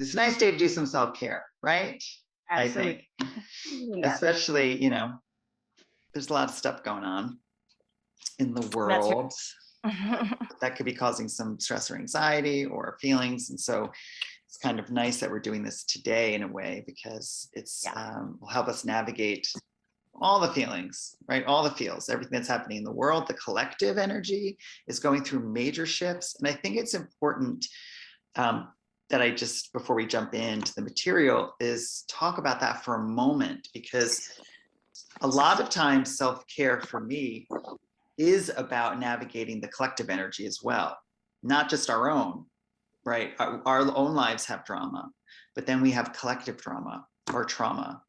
it's a nice day to do some self-care, right? I think, Absolutely. Yes. especially, there's a lot of stuff going on in the That's world that could be causing some stress or anxiety or feelings. And so it's kind of nice that we're doing this today in a way, because it's yeah. will help us navigate all the feelings, right? All the feels, everything that's happening in the world. The collective energy is going through major shifts. And I think it's important that I just, before we jump into the material, is talk about that for a moment, because a lot of times self-care for me is about navigating the collective energy as well, not just our own, right? Our own lives have drama, but then we have collective drama or trauma.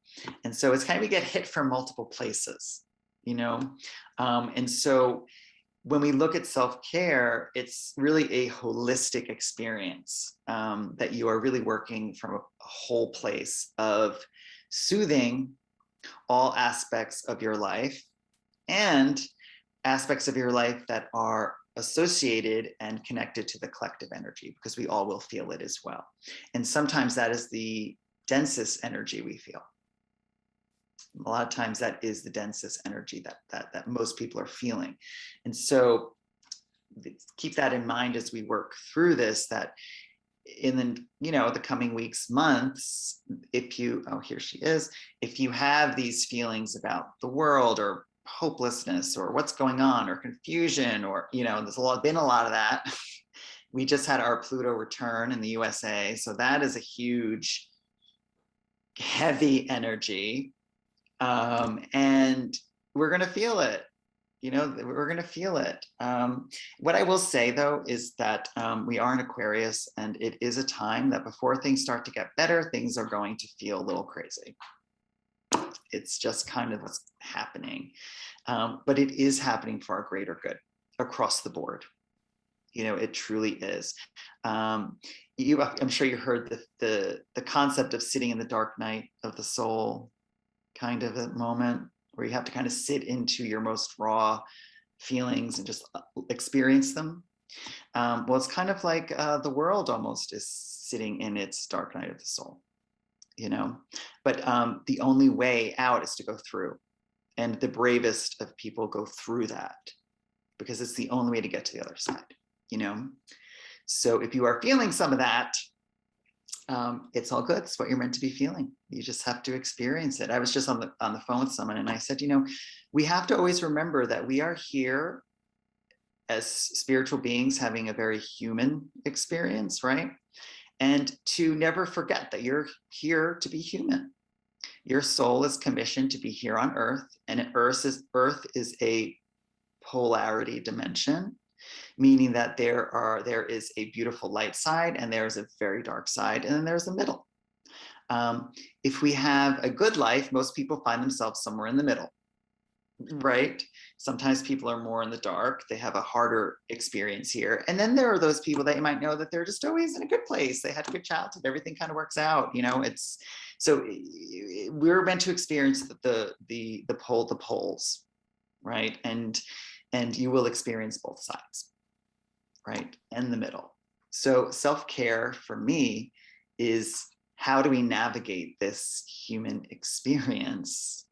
And so it's kind of, we get hit from multiple places, and so when we look at self-care, it's really a holistic experience, that you are really working from a whole place of soothing all aspects of your life, and aspects of your life that are associated and connected to the collective energy, because we all will feel it as well. And sometimes that is the densest energy we feel. A lot of times that is the densest energy that most people are feeling. And so keep that in mind as we work through this, that in the coming weeks, months, if you, oh, here she is, if you have these feelings about the world, or hopelessness, or what's going on, or confusion, or there's been a lot of that. We just had our Pluto return in the USA, so that is a huge, heavy energy, and we're going to feel it. We're going to feel it. What I will say, though, is that we are in Aquarius, and it is a time that before things start to get better, things are going to feel a little crazy. It's just kind of what's happening. But it is happening for our greater good across the board. It truly is. I'm sure you heard the concept of sitting in the dark night of the soul, kind of a moment where you have to kind of sit into your most raw feelings and just experience them. Well, it's kind of like the world almost is sitting in its dark night of the soul, but the only way out is to go through. And the bravest of people go through that, because it's the only way to get to the other side, So if you are feeling some of that, it's all good. It's what you're meant to be feeling. You just have to experience it. I was just on the phone with someone, and I said, we have to always remember that we are here as spiritual beings having a very human experience, right? And to never forget that you're here to be human. Your soul is commissioned to be here on Earth, and Earth is a polarity dimension, meaning that there is a beautiful light side, and there's a very dark side, and then there's the middle. If we have a good life, most people find themselves somewhere in the middle, right? Sometimes people are more in the dark. They have a harder experience here. And then there are those people that you might know that they're just always in a good place. They had a good childhood. Everything kind of works out. It's so we're meant to experience the poles, right? And you will experience both sides, right? And the middle. So self-care for me is, how do we navigate this human experience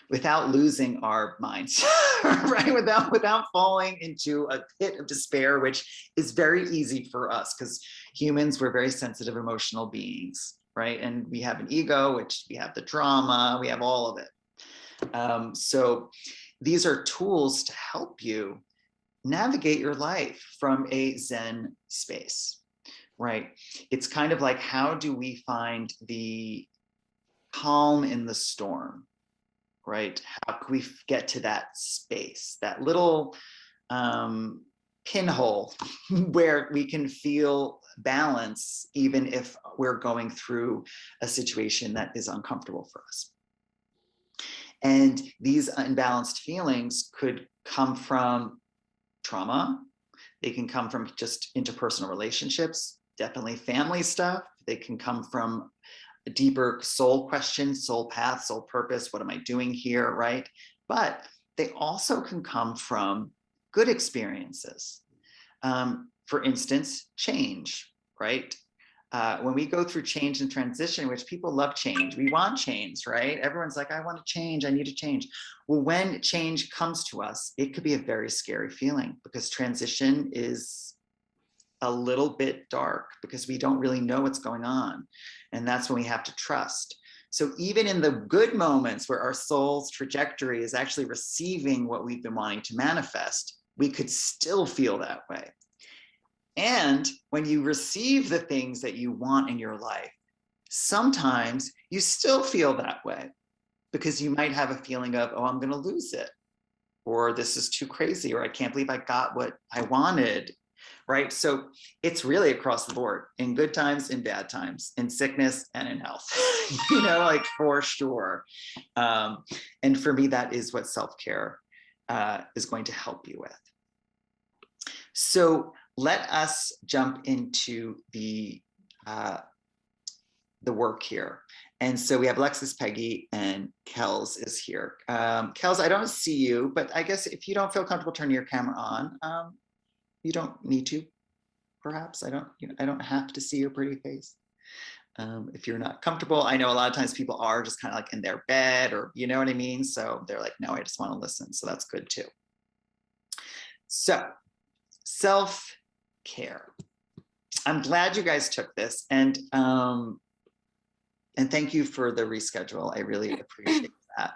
without losing our minds, right? Without falling into a pit of despair, which is very easy for us, because humans, we're very sensitive, emotional beings, right? And we have an ego, which we have the drama, we have all of it. So these are tools to help you navigate your life from a Zen space, right? It's kind of like, how do we find the calm in the storm? Right? How can we get to that space, that little pinhole where we can feel balance, even if we're going through a situation that is uncomfortable for us? And these unbalanced feelings could come from trauma. They can come from just interpersonal relationships, definitely family stuff. They can come from a deeper soul question, soul path, soul purpose. What am I doing here, right? But they also can come from good experiences. For instance, change, right? when we go through change and transition, which people love change, we want change, right? Everyone's like, I want to change, I need to change. Well, when change comes to us, it could be a very scary feeling because transition is a little bit dark because we don't really know what's going on. And that's when we have to trust. So even in the good moments where our soul's trajectory is actually receiving what we've been wanting to manifest, we could still feel that way. And when you receive the things that you want in your life, sometimes you still feel that way because you might have a feeling of, oh, I'm going to lose it, or this is too crazy, or I can't believe I got what I wanted, right? So it's really across the board, in good times, in bad times, in sickness and in health, like for sure. And for me, that is what self-care is going to help you with. So let us jump into the work here. And so we have Alexis, Peggy, and Kels is here. Kels, I don't see you, but I guess if you don't feel comfortable turning your camera on, you don't need to, perhaps. I don't have to see your pretty face. If you're not comfortable, I know a lot of times people are just kind of like in their bed, or you know what I mean? So they're like, no, I just want to listen. So that's good too. So self-care. I'm glad you guys took this, and thank you for the reschedule. I really appreciate that.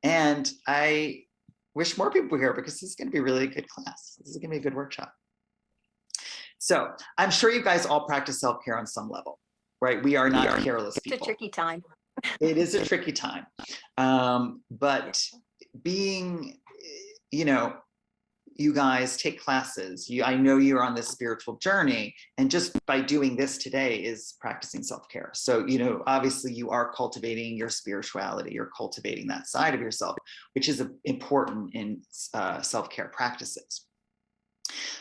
And I wish more people were here because this is going to be a really good class. This is going to be a good workshop. So I'm sure you guys all practice self-care on some level, right? We are not careless people. It's a tricky time. It is a tricky time. But being, you guys take classes. I know you're on this spiritual journey, and just by doing this today is practicing self-care. So, obviously you are cultivating your spirituality, you're cultivating that side of yourself, which is important in self-care practices.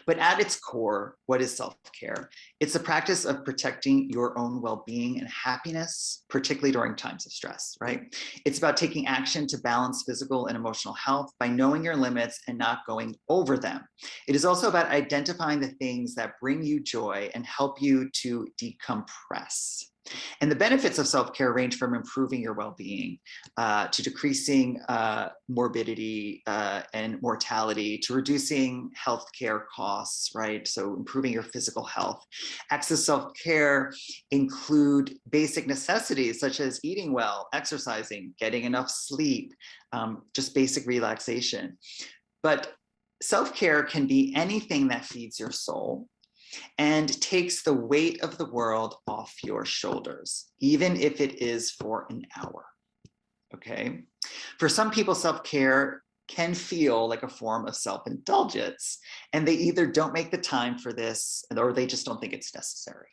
But at its core, what is self-care? It's a practice of protecting your own well-being and happiness, particularly during times of stress, right? It's about taking action to balance physical and emotional health by knowing your limits and not going over them. It is also about identifying the things that bring you joy and help you to decompress. And the benefits of self-care range from improving your well-being to decreasing morbidity and mortality, to reducing healthcare costs, right? So improving your physical health. Acts of self-care include basic necessities such as eating well, exercising, getting enough sleep, just basic relaxation. But self-care can be anything that feeds your soul and takes the weight of the world off your shoulders, even if it is for an hour, okay? For some people, self-care can feel like a form of self-indulgence, and they either don't make the time for this or they just don't think it's necessary.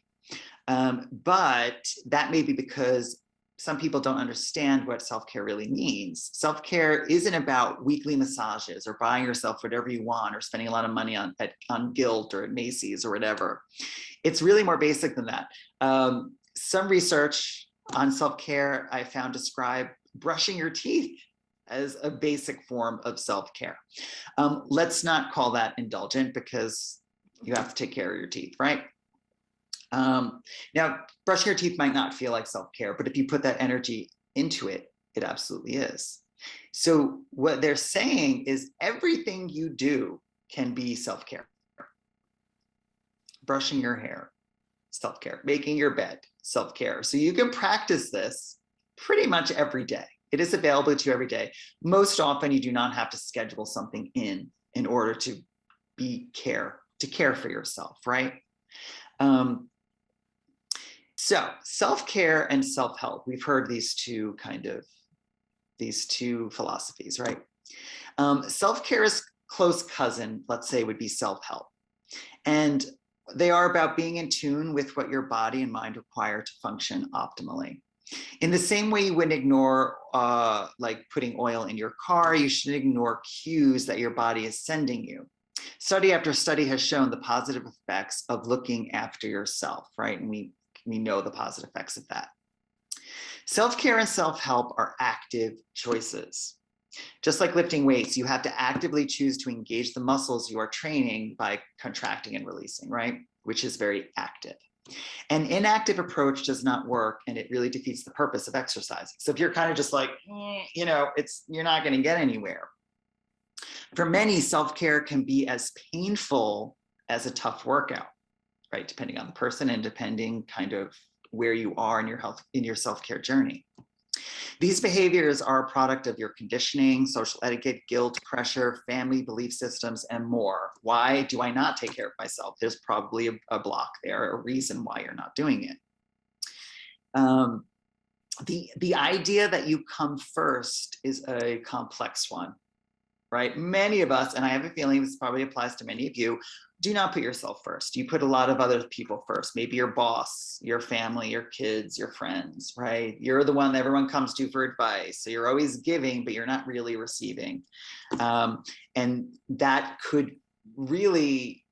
But that may be because some people don't understand what self-care really means. Self-care isn't about weekly massages or buying yourself whatever you want or spending a lot of money on Guild or at Macy's or whatever. It's really more basic than that. Some research on self-care I found describe brushing your teeth as a basic form of self-care. Let's not call that indulgent because you have to take care of your teeth, right? Now, brushing your teeth might not feel like self-care, but if you put that energy into it, it absolutely is. So what they're saying is everything you do can be self-care. Brushing your hair, self-care. Making your bed, self-care. So you can practice this pretty much every day. It is available to you every day. Most often you do not have to schedule something in order to care for yourself, right? So self-care and self-help, we've heard these two philosophies, right? Self-care's close cousin, let's say, would be self-help. And they are about being in tune with what your body and mind require to function optimally. In the same way you wouldn't ignore like putting oil in your car, you shouldn't ignore cues that your body is sending you. Study after study has shown the positive effects of looking after yourself, right? And we know the positive effects of that. Self-care and self-help are active choices. Just like lifting weights, you have to actively choose to engage the muscles you are training by contracting and releasing, right? Which is very active. An inactive approach does not work, and it really defeats the purpose of exercising. So if you're kind of just like, you're not going to get anywhere. For many, self-care can be as painful as a tough workout, right? Depending on the person and depending kind of where you are in your health, in your self-care journey. These behaviors are a product of your conditioning, social etiquette, guilt, pressure, family belief systems, and more. Why do I not take care of myself? There's probably a block there, a reason why you're not doing it. The idea that you come first is a complex one, right? Many of us, and I have a feeling this probably applies to many of you, do not put yourself first. You put a lot of other people first, maybe your boss, your family, your kids, your friends, right? You're the one that everyone comes to for advice. So you're always giving, but you're not really receiving. And that could really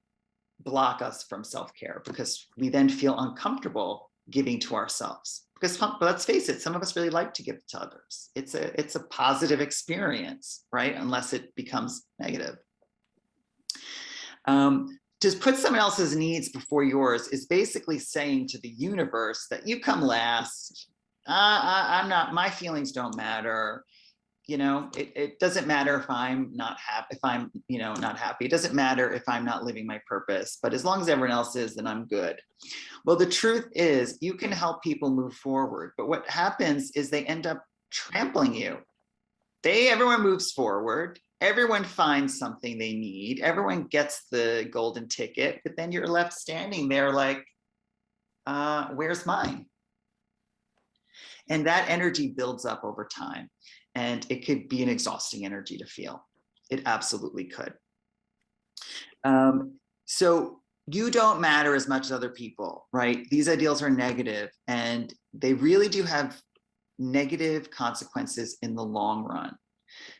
block us from self-care because we then feel uncomfortable giving to ourselves. Because let's face it, some of us really like to give to others. It's a positive experience, right? Unless it becomes negative. To put someone else's needs before yours is basically saying to the universe that you come last. I'm not, my feelings don't matter. It doesn't matter if I'm not happy, not happy. It doesn't matter if I'm not living my purpose, but as long as everyone else is, then I'm good. Well, the truth is you can help people move forward, but what happens is they end up trampling you. Everyone moves forward. Everyone finds something they need. Everyone gets the golden ticket, but then you're left standing there like, where's mine? And that energy builds up over time. And it could be an exhausting energy to feel. It absolutely could. So you don't matter as much as other people, right? These ideals are negative, and they really do have negative consequences in the long run.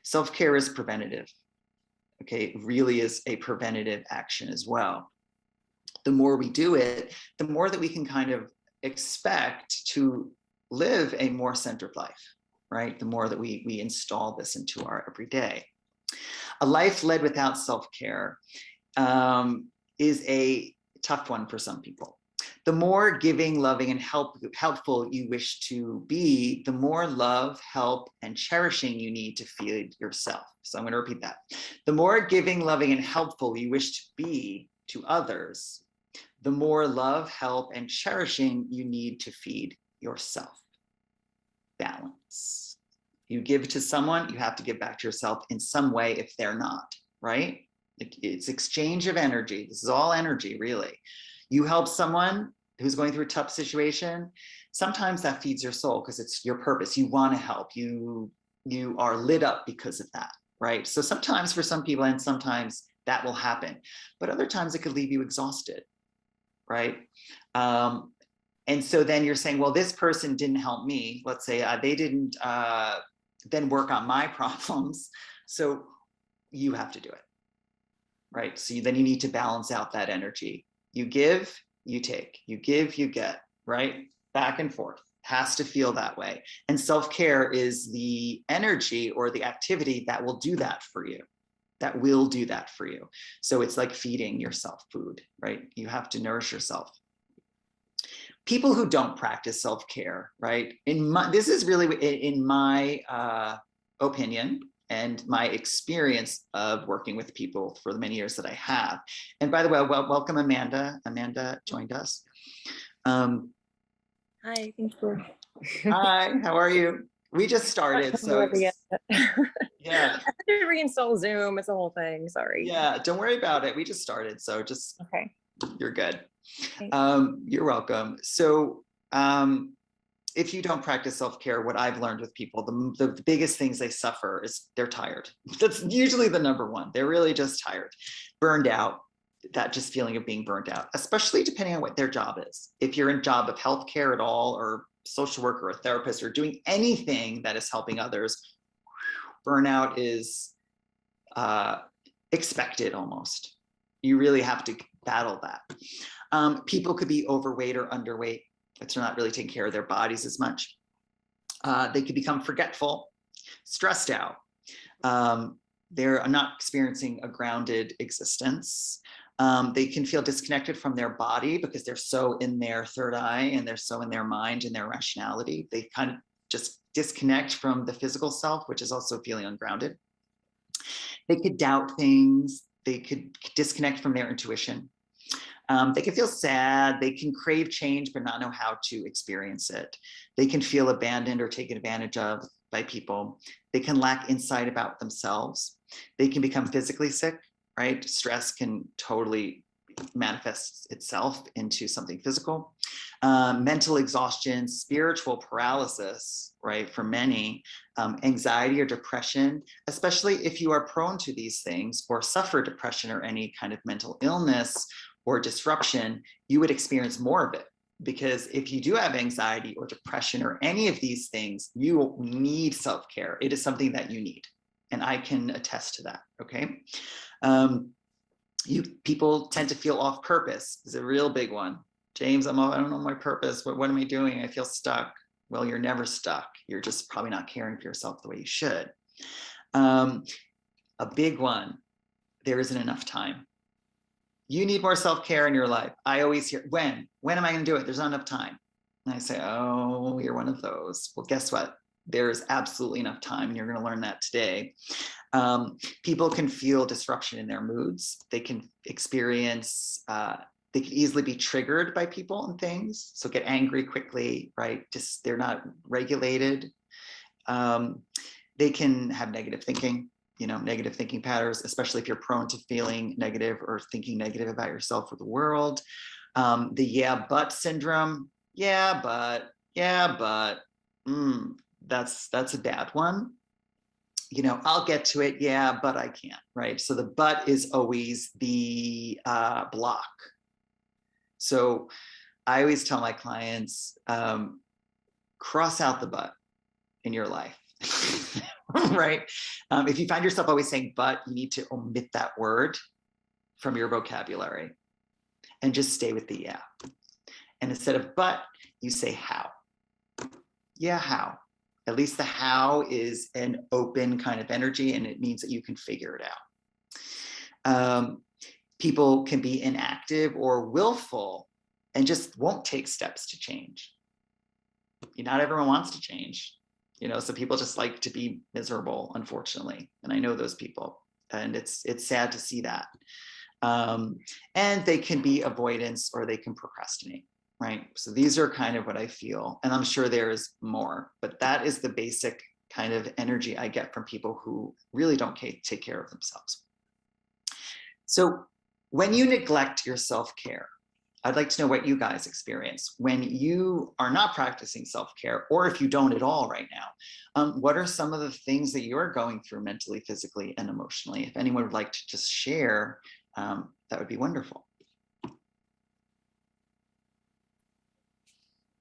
Self-care is preventative. Okay, it really is a preventative action as well. The more we do it, the more that we can kind of expect to live a more centered life, right? The more that we install this into our everyday. A life led without self-care is a tough one for some people. The more giving, loving, and helpful you wish to be, the more love, help, and cherishing you need to feed yourself. So I'm going to repeat that. The more giving, loving, and helpful you wish to be to others, the more love, help, and cherishing you need to feed yourself. Balance. You give to someone, you have to give back to yourself in some way if they're not, right? It's exchange of energy. This is all energy, really. You help someone who's going through a tough situation, sometimes that feeds your soul because it's your purpose. You want to help. You are lit up because of that, right? So sometimes for some people, and sometimes that will happen, but other times it could leave you exhausted, right? And so then you're saying, well, this person didn't help me. Let's say they didn't then work on my problems. So you have to do it, right? So then you need to balance out that energy. You give, you take, you give, you get, right? Back and forth. Has to feel that way. And self-care is the energy or the activity that will do that for you. That will do that for you. So it's like feeding yourself food, right? You have to nourish yourself. People who don't practice self-care, right? This is really in my opinion and my experience of working with people for the many years that I have. And by the way, welcome Amanda. Amanda joined us. Hi, thank you. Hi, how are you? We just started, so yeah. Yeah. I had to reinstall Zoom. It's a whole thing. Sorry. Yeah, don't worry about it. We just started, so just okay. You're good. Thanks. You're welcome. So if you don't practice self-care, what I've learned with people, the biggest things they suffer is they're tired. That's usually the number one. They're really just tired, burned out, that just feeling of being burned out, especially depending on what their job is. If you're in a job of healthcare at all, or social work or a therapist, or doing anything that is helping others, burnout is expected almost. You really have to battle that. People could be overweight or underweight, but they're not really taking care of their bodies as much. They could become forgetful, stressed out. They're not experiencing a grounded existence. They can feel disconnected from their body because they're so in their third eye and they're so in their mind and their rationality. They kind of just disconnect from the physical self, which is also feeling ungrounded. They could doubt things. They could disconnect from their intuition. They can feel sad. They can crave change, but not know how to experience it. They can feel abandoned or taken advantage of by people. They can lack insight about themselves. They can become physically sick, right? Stress can totally manifest itself into something physical. Mental exhaustion, spiritual paralysis, right? For many, anxiety or depression, especially if you are prone to these things or suffer depression or any kind of mental illness or disruption, you would experience more of it. Because if you do have anxiety or depression or any of these things, you need self-care. It is something that you need. And I can attest to that, okay? People tend to feel off purpose is a real big one. James, I don't know my purpose. What am I doing? I feel stuck. Well, you're never stuck. You're just probably not caring for yourself the way you should. A big one, there isn't enough time. You need more self-care in your life. I always hear, when am I going to do it? There's not enough time. And I say, oh, you're one of those. Well, guess what? There's absolutely enough time, and you're going to learn that today. People can feel disruption in their moods. They can experience, they can easily be triggered by people and things. So get angry quickly, right? Just they're not regulated. They can have negative thinking. Negative thinking patterns, especially if you're prone to feeling negative or thinking negative about yourself or the world. The yeah, but syndrome. Yeah, but, that's a bad one. I'll get to it. Yeah, but I can't, right? So the but is always the block. So I always tell my clients, cross out the but in your life. Right? If you find yourself always saying but, you need to omit that word from your vocabulary and just stay with the yeah. And instead of but, you say how. Yeah, how. At least the how is an open kind of energy, and it means that you can figure it out. People can be inactive or willful and just won't take steps to change. Not everyone wants to change. So people just like to be miserable, unfortunately. And I know those people, and it's sad to see that. And they can be avoidance or they can procrastinate, right? So these are kind of what I feel, and I'm sure there is more, but that is the basic kind of energy I get from people who really don't take care of themselves. So when you neglect your self-care, I'd like to know what you guys experience when you are not practicing self-care, or if you don't at all right now. What are some of the things that you're going through mentally, physically, and emotionally? If anyone would like to just share, that would be wonderful.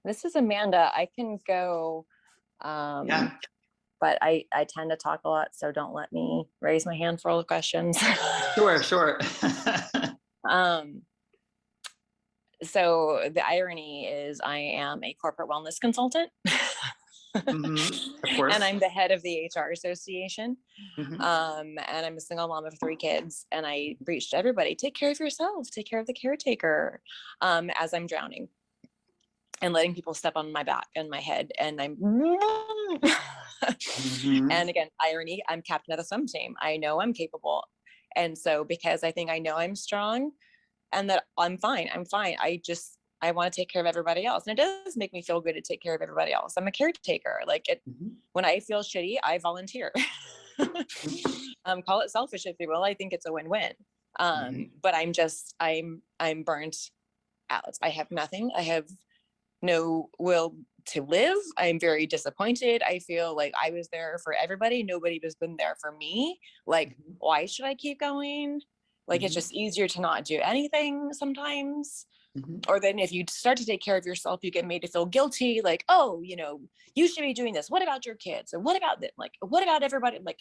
This is Amanda. I can go, Yeah. but I tend to talk a lot, so don't let me raise my hand for all the questions. Sure. So the irony is I am a corporate wellness consultant. Mm-hmm. Of course. And I'm the head of the HR association. Mm-hmm. And I'm a single mom of 3 kids. And I preach to everybody, take care of yourself, take care of the caretaker, as I'm drowning and letting people step on my back and my head. And I'm, Mm-hmm. And again, irony, I'm captain of the swim team. I know I'm capable. And so because I think I know I'm strong and that I'm fine, I want to take care of everybody else. And it does make me feel good to take care of everybody else. I'm a caretaker. Like when I feel shitty, I volunteer. Call it selfish if you will. I think it's a win-win. But I'm burnt out. I have nothing. I have no will to live. I'm very disappointed. I feel like I was there for everybody. Nobody has been there for me. Like, why should I keep going? Like, it's just easier to not do anything sometimes. Or then if you start to take care of yourself, you get made to feel guilty. Like, oh, you should be doing this. What about your kids? And what about them? Like, what about everybody? Like,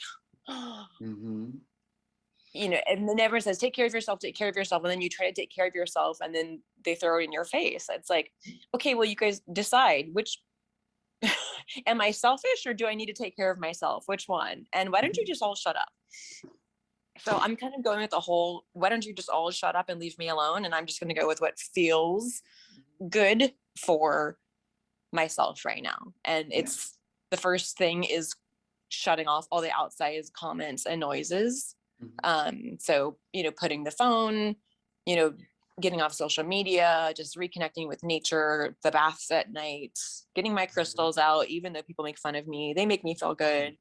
and then everyone says, take care of yourself, take care of yourself. And then you try to take care of yourself and then they throw it in your face. It's like, okay, well, you guys decide which, am I selfish or do I need to take care of myself? Which one? And why don't you just all shut up? So I'm kind of going with the whole, why don't you just all shut up and leave me alone? And I'm just going to go with what feels good for myself right now. And it's the first thing is shutting off all the outside comments and noises. So, putting the phone, getting off social media, just reconnecting with nature, the baths at night, getting my crystals out, even though people make fun of me, they make me feel good.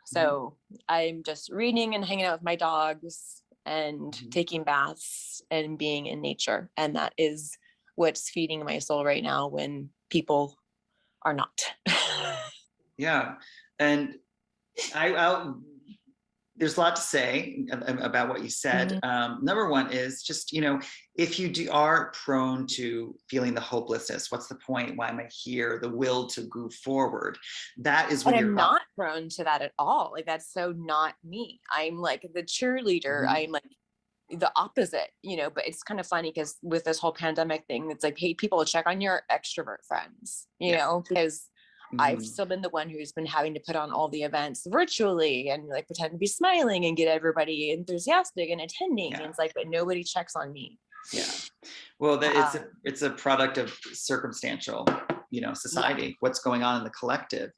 So I'm just reading and hanging out with my dogs and taking baths and being in nature. And that is what's feeding my soul right now when people are not. Yeah. And there's a lot to say about what you said. Number one is just, if you are prone to feeling the hopelessness, what's the point? Why am I here? The will to move forward. That is when I'm not prone to that at all. Like, that's so not me. I'm like the cheerleader. I'm like the opposite, but it's kind of funny because with this whole pandemic thing, it's like, hey, people check on your extrovert friends, because I've still been the one who's been having to put on all the events virtually and like pretend to be smiling and get everybody enthusiastic and attending. And it's like, but nobody checks on me. Yeah. Well, it's a product of circumstantial, society, what's going on in the collective.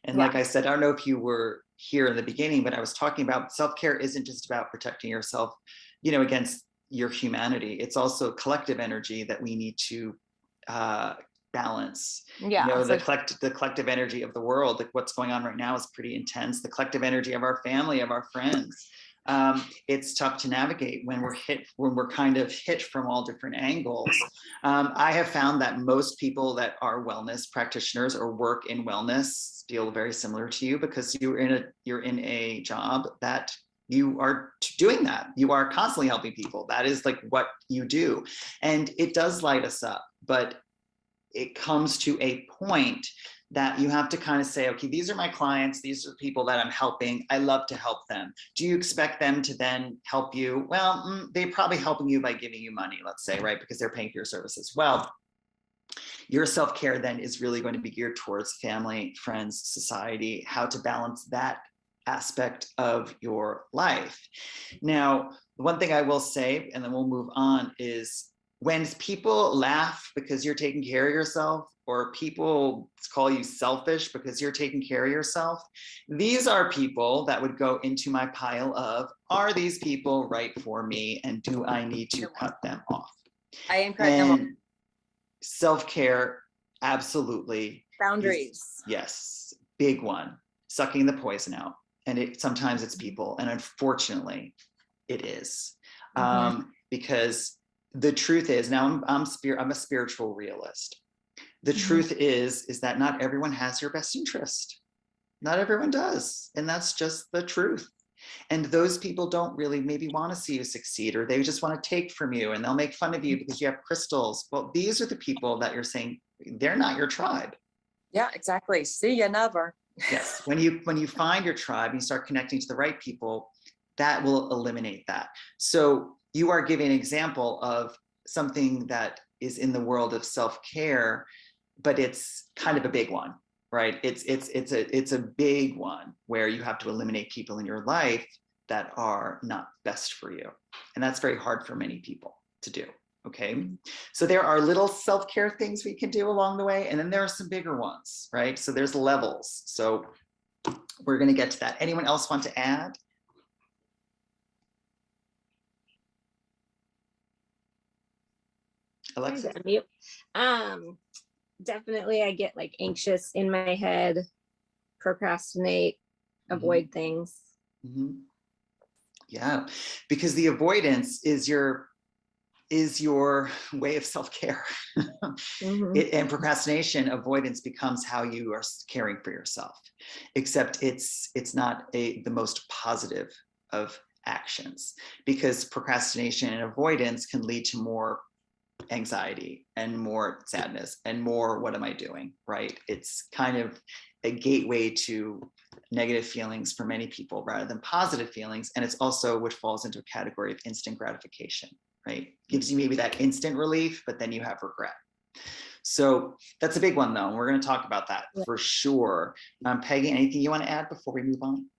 And like I said, I don't know if you were here in the beginning, but I was talking about self-care isn't just about protecting yourself, against your humanity. It's also collective energy that we need to balance. The collective energy of the world, like what's going on right now is pretty intense. The collective energy of our family, of our friends. It's tough to navigate when we're kind of hit from all different angles. I have found that most people that are wellness practitioners or work in wellness feel very similar to you, because you're in a job that you are doing that. You are constantly helping people. That is like what you do. And it does light us up, but it comes to a point that you have to kind of say, okay, these are my clients. These are people that I'm helping. I love to help them. Do you expect them to then help you? Well, they're probably helping you by giving you money, let's say, right? Because they're paying for your services. Well, your self-care then is really going to be geared towards family, friends, society, how to balance that aspect of your life. Now, one thing I will say, and then we'll move on, is when people laugh because you're taking care of yourself, or people call you selfish because you're taking care of yourself, these are people that would go into my pile of, are these people right for me? And do I need to cut them off? I am cutting them off. Self-care, absolutely. Boundaries. Yes, big one. Sucking the poison out. And sometimes it's people, and unfortunately it is. Because the truth is, now I'm a spiritual realist. The truth is that not everyone has your best interest. Not everyone does. And that's just the truth. And those people don't really maybe want to see you succeed, or they just want to take from you, and they'll make fun of you because you have crystals. Well, these are the people that you're saying, they're not your tribe. Yeah, exactly. See you never. Yes. When you find your tribe and you start connecting to the right people, that will eliminate that. So you are giving an example of something that is in the world of self-care, but it's kind of a big one, right? It's a big one where you have to eliminate people in your life that are not best for you. And that's very hard for many people to do. Okay. So there are little self-care things we can do along the way. And then there are some bigger ones, right? So there's levels. So we're going to get to that. Anyone else want to add? Alexa? Definitely I get like anxious in my head, procrastinate, avoid things. Yeah, because the avoidance is your way of self-care. And procrastination, avoidance becomes how you are caring for yourself, except it's not the most positive of actions, because procrastination and avoidance can lead to more anxiety and more sadness and more, what am I doing, right? It's kind of a gateway to negative feelings for many people rather than positive feelings. And it's also what falls into a category of instant gratification, right? Gives you maybe that instant relief, but then you have regret. So that's a big one though. We're going to talk about that for sure. Peggy, anything you want to add before we move on?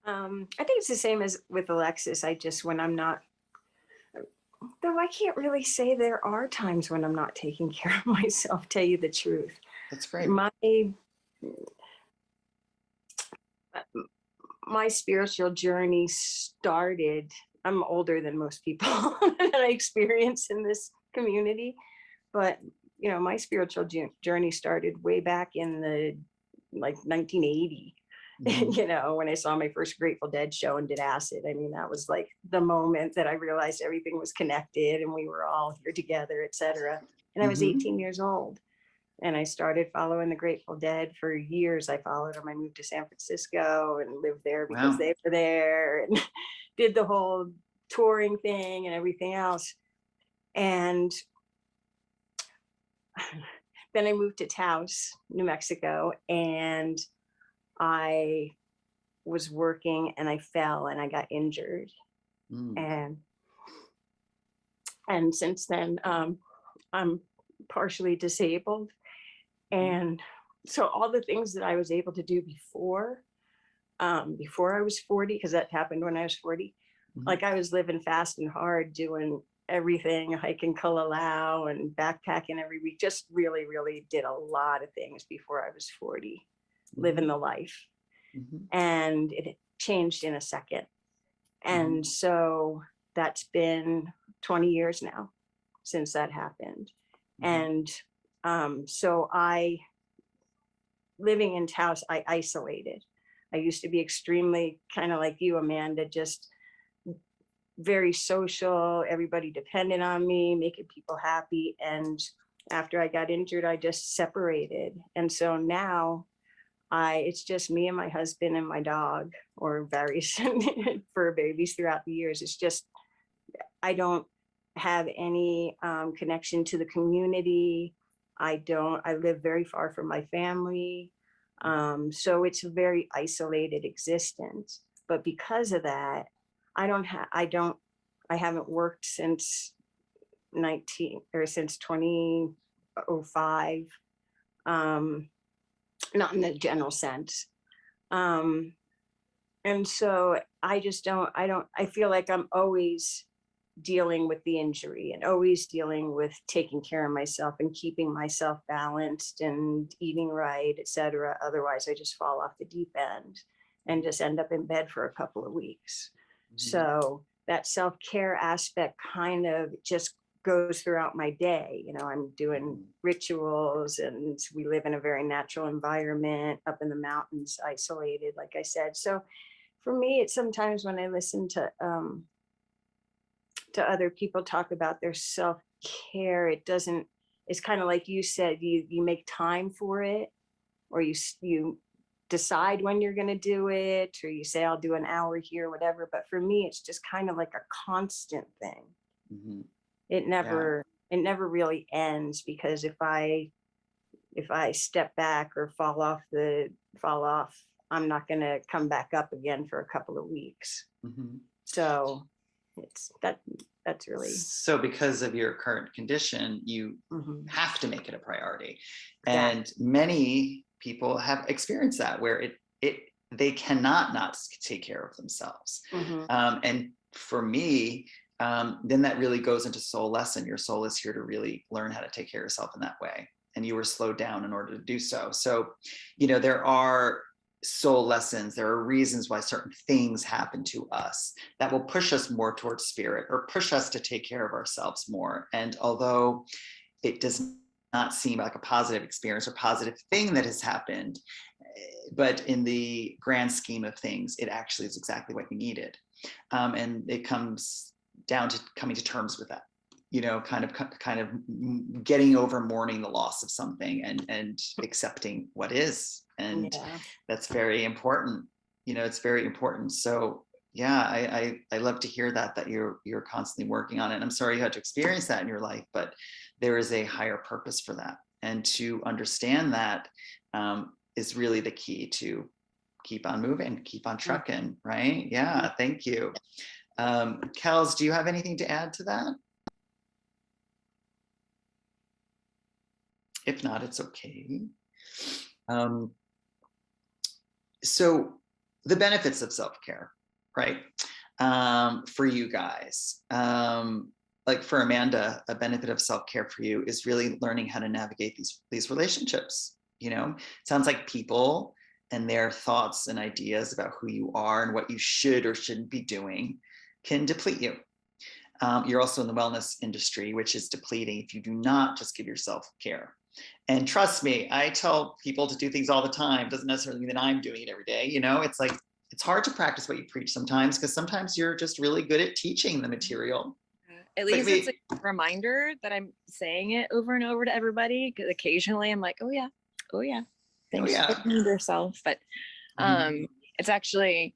I think it's the same as with Alexis. I just, when I'm not, though I can't really say there are times when I'm not taking care of myself, tell you the truth. That's great. My spiritual journey started, I'm older than most people that I experience in this community, but my spiritual journey started way back in the 1980. When I saw my first Grateful Dead show and did acid. I mean, that was like the moment that I realized everything was connected and we were all here together, etc. And I was 18 years old. And I started following the Grateful Dead for years. I followed them. I moved to San Francisco and lived there because they were there, and did the whole touring thing and everything else. And then I moved to Taos, New Mexico, and I was working and I fell and I got injured. And since then, I'm partially disabled. And so all the things that I was able to do before I was 40, because that happened when I was 40, like I was living fast and hard, doing everything, hiking Kalalau and backpacking every week, just really, really did a lot of things before I was 40, living the life. And it changed in a second. And so that's been 20 years now since that happened. And so living in Taos, I isolated. I used to be extremely kind of like you, Amanda, just very social, everybody depended on me, making people happy. And after I got injured, I just separated. And so now it's just me and my husband and my dog, or various fur babies throughout the years. It's just, I don't have any connection to the community. I live very far from my family. So it's a very isolated existence. But because of that, I haven't worked since 2005. Not in the general sense. And so I feel like I'm always dealing with the injury and always dealing with taking care of myself and keeping myself balanced and eating right, etc. Otherwise, I just fall off the deep end and just end up in bed for a couple of weeks. So that self-care aspect kind of just goes throughout my day. I'm doing rituals, and we live in a very natural environment up in the mountains, isolated, like I said. So for me, it's sometimes when I listen to other people talk about their self-care, it's kind of like you said, you make time for it, or you decide when you're going to do it, or you say, I'll do an hour here, whatever. But for me, it's just kind of like a constant thing. It never really ends, because if I step back or fall off, I'm not going to come back up again for a couple of weeks. So that's really. So because of your current condition, you have to make it a priority. And many people have experienced that, where they cannot not take care of themselves. And for me, then that really goes into soul lesson. Your soul is here to really learn how to take care of yourself in that way. And you were slowed down in order to do so. So, there are soul lessons. There are reasons why certain things happen to us that will push us more towards spirit, or push us to take care of ourselves more. And although it does not seem like a positive experience or positive thing that has happened, but in the grand scheme of things, it actually is exactly what you needed. And it comes down to coming to terms with that, kind of getting over mourning the loss of something and accepting what is. And that's very important. It's very important. So I love to hear that you're constantly working on it. And I'm sorry you had to experience that in your life, but there is a higher purpose for that. And to understand that is really the key to keep on moving, keep on trucking, right? Yeah, thank you. Kels, do you have anything to add to that? If not, it's okay. So the benefits of self-care, right? For you guys. Like for Amanda, a benefit of self-care for you is really learning how to navigate these relationships. You know, it sounds like people and their thoughts and ideas about who you are and what you should or shouldn't be doing can deplete you. You're also in the wellness industry, which is depleting if you do not just give yourself care. And trust me, I tell people to do things all the time. Doesn't necessarily mean that I'm doing it every day. You know, it's like, it's hard to practice what you preach sometimes, because sometimes you're just really good at teaching the material. At least it's a reminder that I'm saying it over and over to everybody, because occasionally I'm like, oh yeah, thanks for being yourself. But it's actually,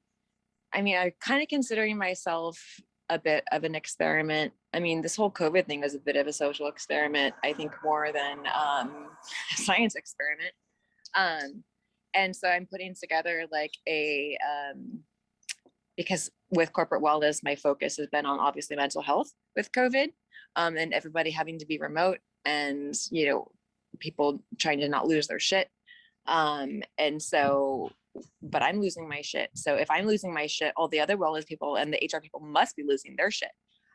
I mean, I'm kind of considering myself a bit of an experiment. I mean, this whole COVID thing was a bit of a social experiment, I think, more than a science experiment. And so I'm putting together like a, because with corporate wellness, my focus has been on obviously mental health with COVID, and everybody having to be remote, and, you know, people trying to not lose their shit. And so, but I'm losing my shit. So if I'm losing my shit, all the other wellness people and the HR people must be losing their shit.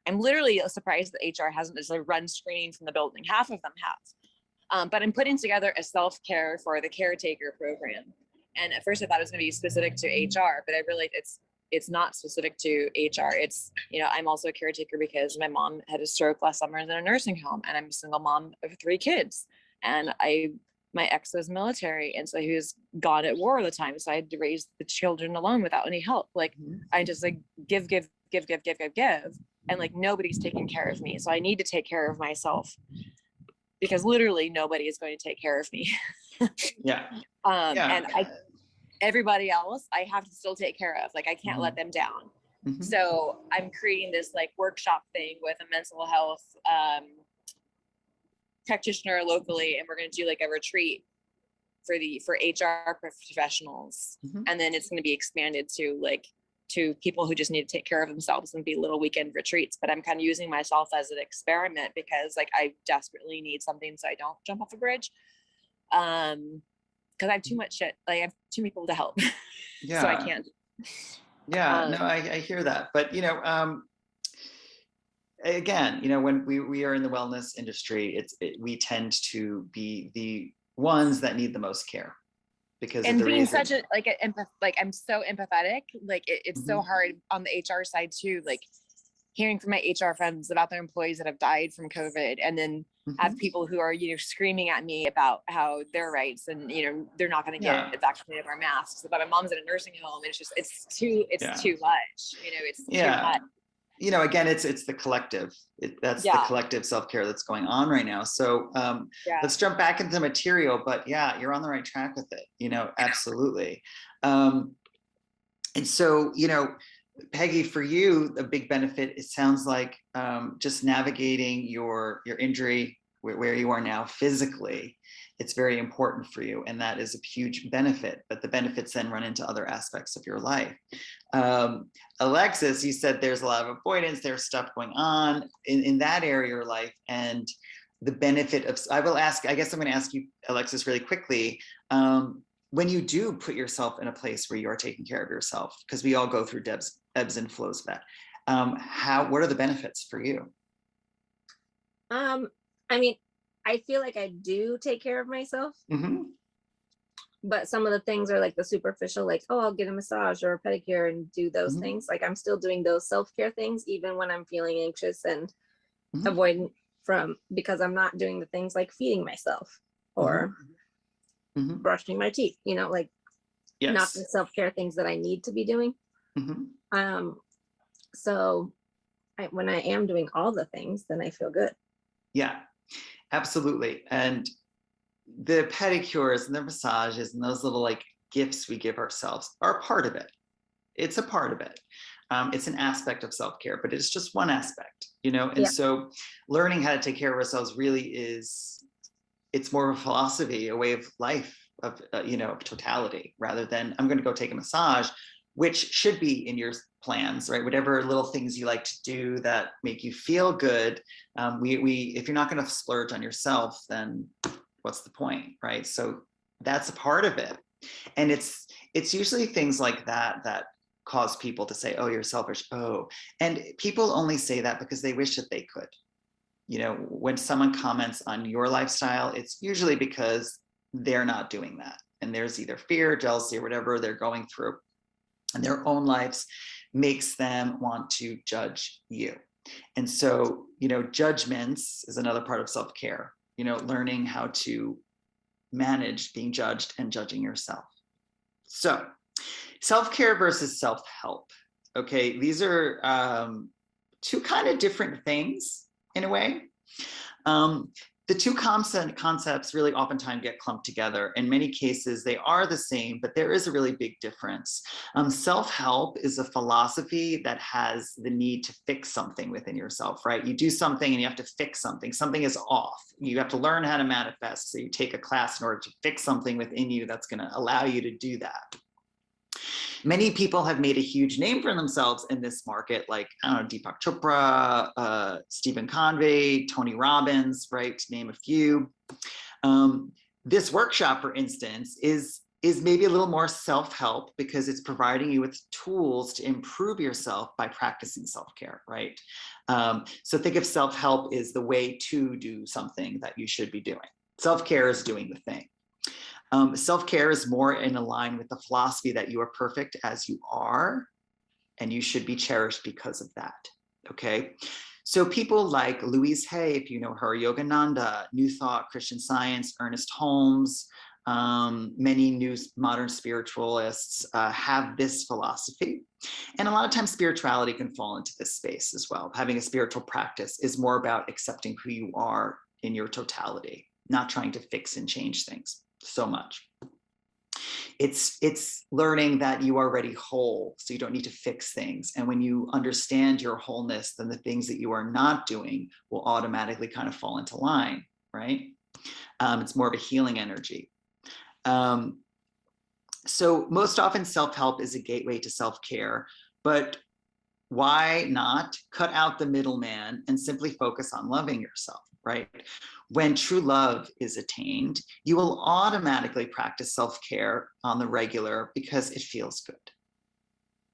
I'm literally surprised that HR hasn't just like run screening from the building. Half of them have. But I'm putting together a self-care for the caretaker program. And at first I thought it was going to be specific to HR, but I realized it's not specific to HR. It's, you know, I'm also a caretaker because my mom had a stroke last summer in a nursing home, and I'm a single mom of 3 kids. And my ex was military, and so he was gone at war all the time. So I had to raise the children alone without any help. Like I just like give, and like nobody's taking care of me. So I need to take care of myself, because literally nobody is going to take care of me. And everybody else I have to still take care of. Like I can't let them down. So I'm creating this like workshop thing with a mental health practitioner locally, and we're going to do like a retreat for HR professionals, and then it's going to be expanded to people who just need to take care of themselves and be little weekend retreats. But I'm kind of using myself as an experiment, because like I desperately need something so I don't jump off a bridge, because I have too much shit. Like I have too many people to help. So I can't. No, I hear that. But you know, again, you know, when we are in the wellness industry, we tend to be the ones that need the most care, because and of the being reason. such a I'm so empathetic. Like it's so hard on the HR side too. Like hearing from my HR friends about their employees that have died from COVID, and then have people who are, you know, screaming at me about how their rights, and, you know, they're not going to get vaccinated or masks. But my mom's in a nursing home, and it's too much. You know, it's too much. You know, again, it's the collective. That's the collective self-care that's going on right now. So let's jump back into the material. But yeah, you're on the right track with it. You know, absolutely. And so, you know, Peggy, for you, the big benefit, it sounds like just navigating your injury, where you are now physically, it's very important for you, and that is a huge benefit. But the benefits then run into other aspects of your life. Alexis, you said there's a lot of avoidance, there's stuff going on in that area of your life, and the benefit of, I guess I'm going to ask you, Alexis, really quickly, when you do put yourself in a place where you are taking care of yourself, because we all go through ebbs and flows of that, what are the benefits for you? I mean, I feel like I do take care of myself, but some of the things are like the superficial, like, oh, I'll get a massage or a pedicure and do those things. Like I'm still doing those self-care things, even when I'm feeling anxious and avoidant because I'm not doing the things like feeding myself or brushing my teeth, you know, like not the self-care things that I need to be doing. So when I am doing all the things, then I feel good. Yeah, absolutely. And the pedicures and the massages and those little like gifts we give ourselves are a part of it. It's a part of it. It's an aspect of self-care, but it's just one aspect, you know? And so learning how to take care of ourselves really it's more of a philosophy, a way of life, of, you know, of totality, rather than I'm going to go take a massage, which should be in your plans, right? Whatever little things you like to do that make you feel good. If you're not going to splurge on yourself, then what's the point, right? So that's a part of it. And it's usually things like that that cause people to say, oh, you're selfish. Oh, and people only say that because they wish that they could. You know, when someone comments on your lifestyle, it's usually because they're not doing that. And there's either fear, jealousy, or whatever they're going through in their own lives makes them want to judge you. And so, you know, judgments is another part of self-care, you know, learning how to manage being judged and judging yourself. So self-care versus self-help. Okay, these are two kind of different things in a way. The two concepts really oftentimes get clumped together. In many cases, they are the same, but there is a really big difference. Self-help is a philosophy that has the need to fix something within yourself, right? You do something and you have to fix something. Something is off. You have to learn how to manifest. So you take a class in order to fix something within you that's going to allow you to do that. Many people have made a huge name for themselves in this market, like, I don't know, Deepak Chopra, Stephen Convey, Tony Robbins, right, to name a few. This workshop, for instance, is maybe a little more self-help because it's providing you with tools to improve yourself by practicing self-care, right? So think of self-help as the way to do something that you should be doing. Self-care is doing the thing. Self-care is more in line with the philosophy that you are perfect as you are, and you should be cherished because of that, okay? So people like Louise Hay, if you know her, Yogananda, New Thought, Christian Science, Ernest Holmes, many new modern spiritualists have this philosophy. And a lot of times spirituality can fall into this space as well. Having a spiritual practice is more about accepting who you are in your totality, not trying to fix and change things so much. It's learning that you are already whole, so you don't need to fix things. And when you understand your wholeness, then the things that you are not doing will automatically kind of fall into line, right? It's more of a healing energy. So most often self-help is a gateway to self-care, but why not cut out the middleman and simply focus on loving yourself, right? When true love is attained, you will automatically practice self-care on the regular because it feels good.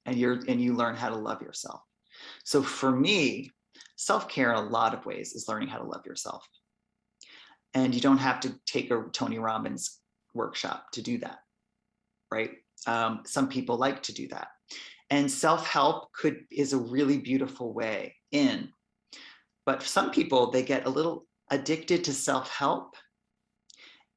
And you learn how to love yourself. So for me, self-care in a lot of ways is learning how to love yourself. And you don't have to take a Tony Robbins workshop to do that, right? Some people like to do that. And self-help is a really beautiful way in. But for some people, they get a little addicted to self-help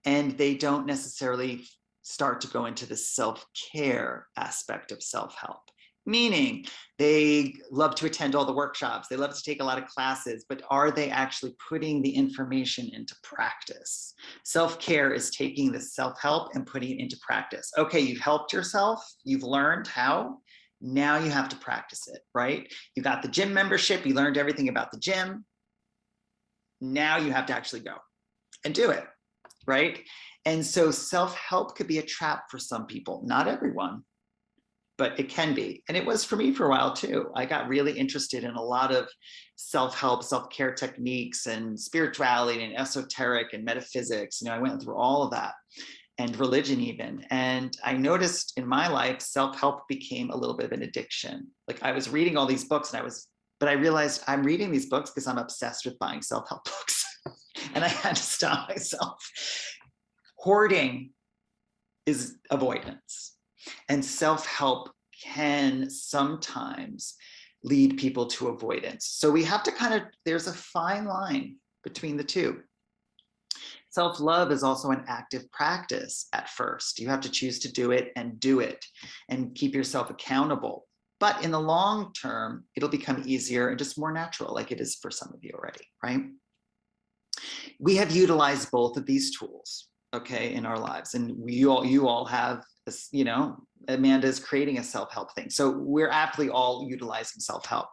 and they don't necessarily start to go into the self-care aspect of self-help. Meaning they love to attend all the workshops, they love to take a lot of classes, but are they actually putting the information into practice? Self-care is taking the self-help and putting it into practice. Okay, you've helped yourself, you've learned how, now you have to practice it, right? You got the gym membership, you learned everything about the gym. Now you have to actually go and do it, right? And so self-help could be a trap for some people, not everyone, but it can be. And it was for me for a while too. I got really interested in a lot of self-help, self-care techniques and spirituality and esoteric and metaphysics. You know, I went through all of that and religion even. And I noticed in my life, self-help became a little bit of an addiction. Like I was reading all these books but I realized I'm reading these books because I'm obsessed with buying self-help books. And I had to stop myself. Hoarding is avoidance. And self-help can sometimes lead people to avoidance. So we have to there's a fine line between the two. Self-love is also an active practice at first. You have to choose to do it and keep yourself accountable. But in the long term, it'll become easier and just more natural, like it is for some of you already, right? We have utilized both of these tools, okay, in our lives. And you all have, you know, Amanda is creating a self-help thing. So we're aptly all utilizing self-help.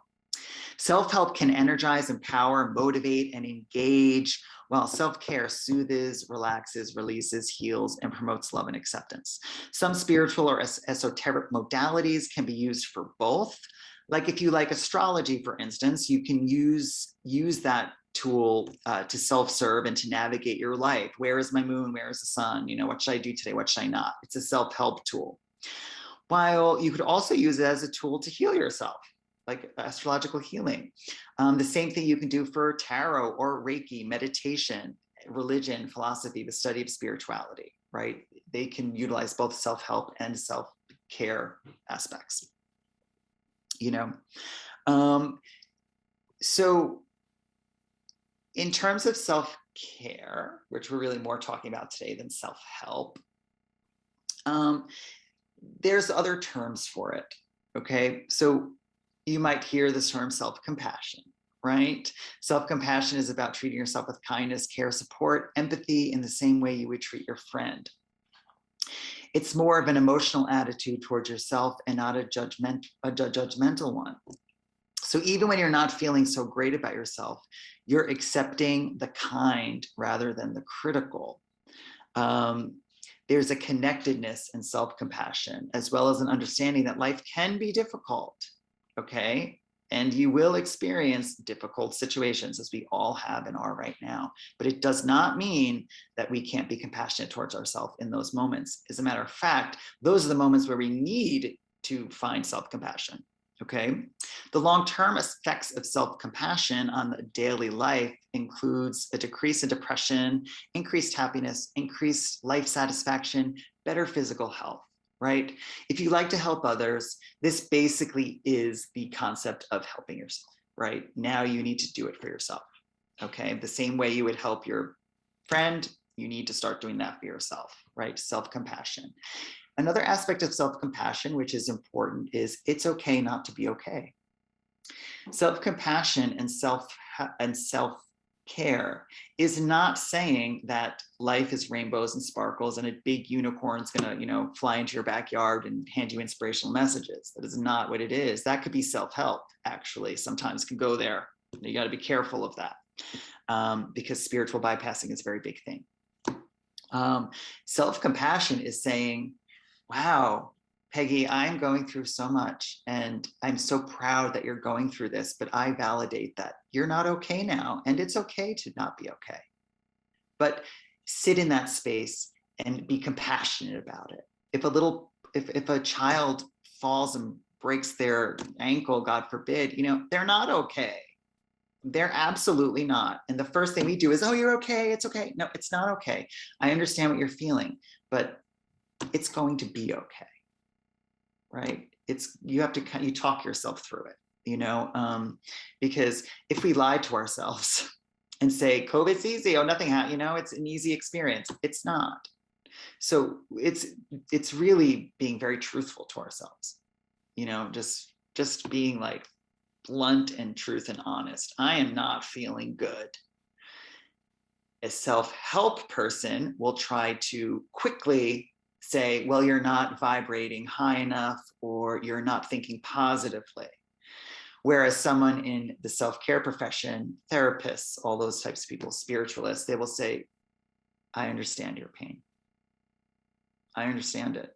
Self-help can energize, empower, motivate, and engage, while self-care soothes, relaxes, releases, heals, and promotes love and acceptance. Some spiritual or esoteric modalities can be used for both. Like if you like astrology, for instance, you can use that tool to self-serve and to navigate your life. Where is my moon? Where is the sun? You know, what should I do today? What should I not? It's a self-help tool. While you could also use it as a tool to heal yourself, like astrological healing. The same thing you can do for tarot or Reiki, meditation, religion, philosophy, the study of spirituality, right? They can utilize both self-help and self-care aspects, you know? So in terms of self-care, which we're really more talking about today than self-help, there's other terms for it, okay? So you might hear this term self-compassion, right? Self-compassion is about treating yourself with kindness, care, support, empathy in the same way you would treat your friend. It's more of an emotional attitude towards yourself and not a judgmental one. So even when you're not feeling so great about yourself, you're accepting the kind rather than the critical. There's a connectedness and self-compassion, as well as an understanding that life can be difficult, okay? And you will experience difficult situations, as we all have and are right now. But it does not mean that we can't be compassionate towards ourselves in those moments. As a matter of fact, those are the moments where we need to find self-compassion, okay? The long-term effects of self-compassion on the daily life includes a decrease in depression, increased happiness, increased life satisfaction, better physical health, right? If you like to help others, this basically is the concept of helping yourself, right? Now you need to do it for yourself, okay? The same way you would help your friend, you need to start doing that for yourself, right? Self-compassion. Another aspect of self-compassion, which is important, is it's okay not to be okay. Self-compassion and self-care is not saying that life is rainbows and sparkles and a big unicorn's gonna, you know, fly into your backyard and hand you inspirational messages. That is not what it is. That could be self-help, actually. Sometimes can go there. You got to be careful of that, because spiritual bypassing is a very big thing. Self-compassion is saying, wow, Peggy, I'm going through so much and I'm so proud that you're going through this, but I validate that you're not okay now, and it's okay to not be okay. But sit in that space and be compassionate about it. If a child falls and breaks their ankle, God forbid, you know, they're not okay. They're absolutely not. And the first thing we do is, oh, you're okay, it's okay. No, it's not okay. I understand what you're feeling, but it's going to be okay, right? You talk yourself through it, you know, because if we lie to ourselves and say, COVID's easy, oh, nothing happened, you know, it's an easy experience. It's not. So it's really being very truthful to ourselves, you know, just being like blunt and truth and honest. I am not feeling good. A self-help person will try to quickly say, well, you're not vibrating high enough, or you're not thinking positively. Whereas someone in the self-care profession, therapists, all those types of people, spiritualists, they will say, I understand your pain. I understand it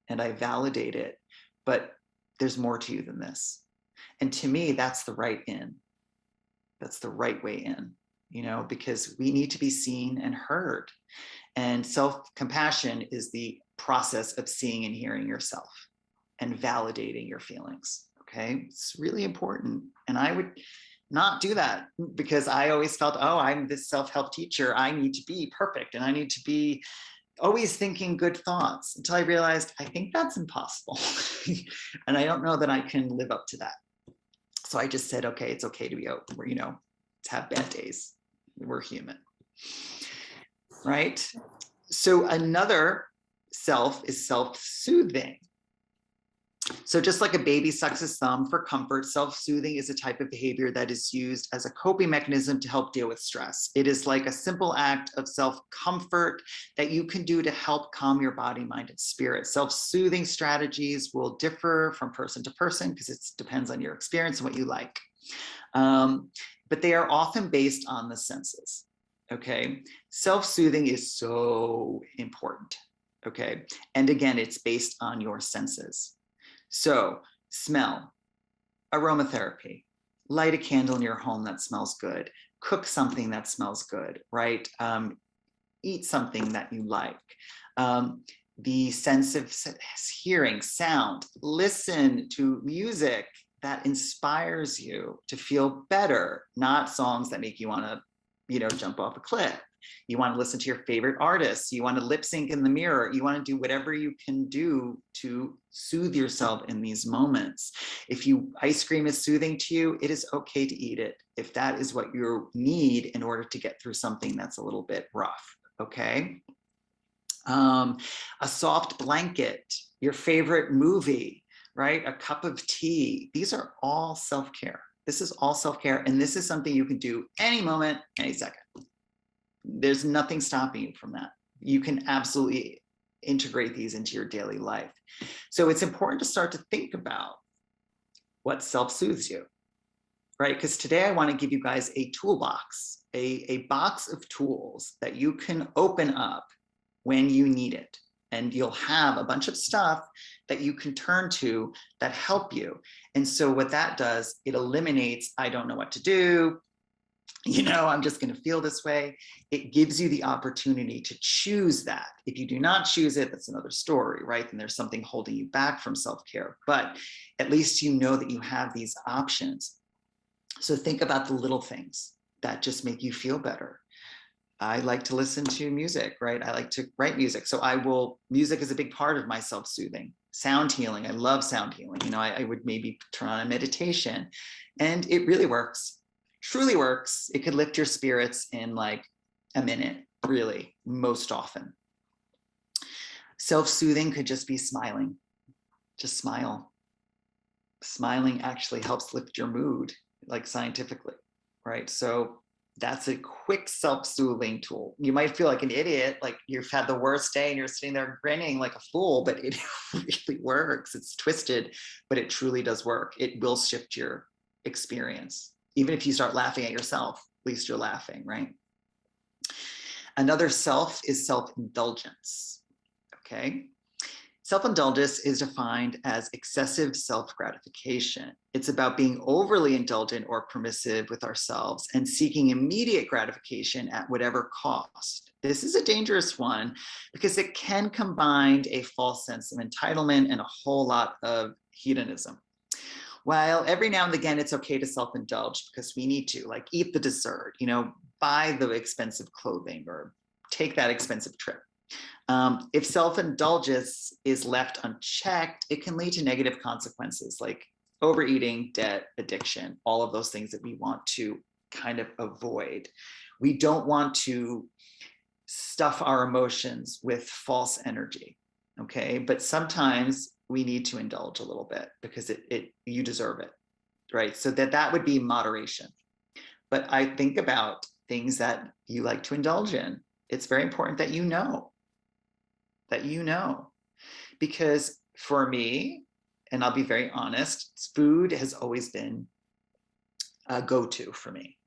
and I validate it, but there's more to you than this. And to me, that's the right in. That's the right way in, you know, because we need to be seen and heard. And self-compassion is the process of seeing and hearing yourself and validating your feelings, okay? It's really important. And I would not do that because I always felt, oh, I'm this self-help teacher. I need to be perfect and I need to be always thinking good thoughts, until I realized I think that's impossible. And I don't know that I can live up to that. So I just said, okay, it's okay to be out, you know, to have bad days. We're human, right? So another self is self-soothing. So just like a baby sucks his thumb for comfort, self-soothing is a type of behavior that is used as a coping mechanism to help deal with stress. It is like a simple act of self-comfort that you can do to help calm your body, mind, and spirit. Self-soothing strategies will differ from person to person because it depends on your experience and what you like. But they are often based on the senses, okay? Self-soothing is so important, okay? And again, it's based on your senses. So smell, aromatherapy, light a candle in your home that smells good, cook something that smells good, right? Eat something that you like. the sense of hearing, sound. Listen to music that inspires you to feel better, not songs that make you want to, jump off a cliff. You want to listen to your favorite artists. You want to lip sync in the mirror. You want to do whatever you can do to soothe yourself in these moments. If ice cream is soothing to you, it is okay to eat it if that is what you need in order to get through something that's a little bit rough, okay? A soft blanket, your favorite movie, right? A cup of tea. These are all self-care. This is all self-care, and this is something you can do any moment, any second. There's nothing stopping you from that. You can absolutely integrate these into your daily life. So it's important to start to think about what self-soothes you, right? Because today I want to give you guys a toolbox, a box of tools that you can open up when you need it. And you'll have a bunch of stuff that you can turn to that help you. And so what that does, it eliminates, I don't know what to do, I'm just going to feel this way. It gives you the opportunity to choose that. If you do not choose it, that's another story, right? Then there's something holding you back from self-care. But at least you know that you have these options. So think about the little things that just make you feel better. I like to listen to music, right? I like to write music. So music is a big part of my self-soothing. Sound healing, I love sound healing. I would maybe turn on a meditation, and it really works, truly works. It could lift your spirits in like a minute, really, most often. Self-soothing could just be smiling. Just smile. Smiling actually helps lift your mood, like scientifically, right? So that's a quick self-soothing tool. You might feel like an idiot, like you've had the worst day and you're sitting there grinning like a fool, but it really works. It's twisted, but it truly does work. It will shift your experience. Even if you start laughing at yourself, at least you're laughing, right? Another self is self-indulgence, okay? Self-indulgence is defined as excessive self-gratification. It's about being overly indulgent or permissive with ourselves and seeking immediate gratification at whatever cost. This is a dangerous one because it can combine a false sense of entitlement and a whole lot of hedonism. While every now and again, it's okay to self-indulge because we need to, like eat the dessert, buy the expensive clothing or take that expensive trip. If self-indulgence is left unchecked, it can lead to negative consequences like overeating, debt, addiction, all of those things that we want to kind of avoid. We don't want to stuff our emotions with false energy, okay? But sometimes we need to indulge a little bit because you deserve it, right? So that would be moderation. But I think about things that you like to indulge in. It's very important that you know, because for me, and I'll be very honest, food has always been a go-to for me.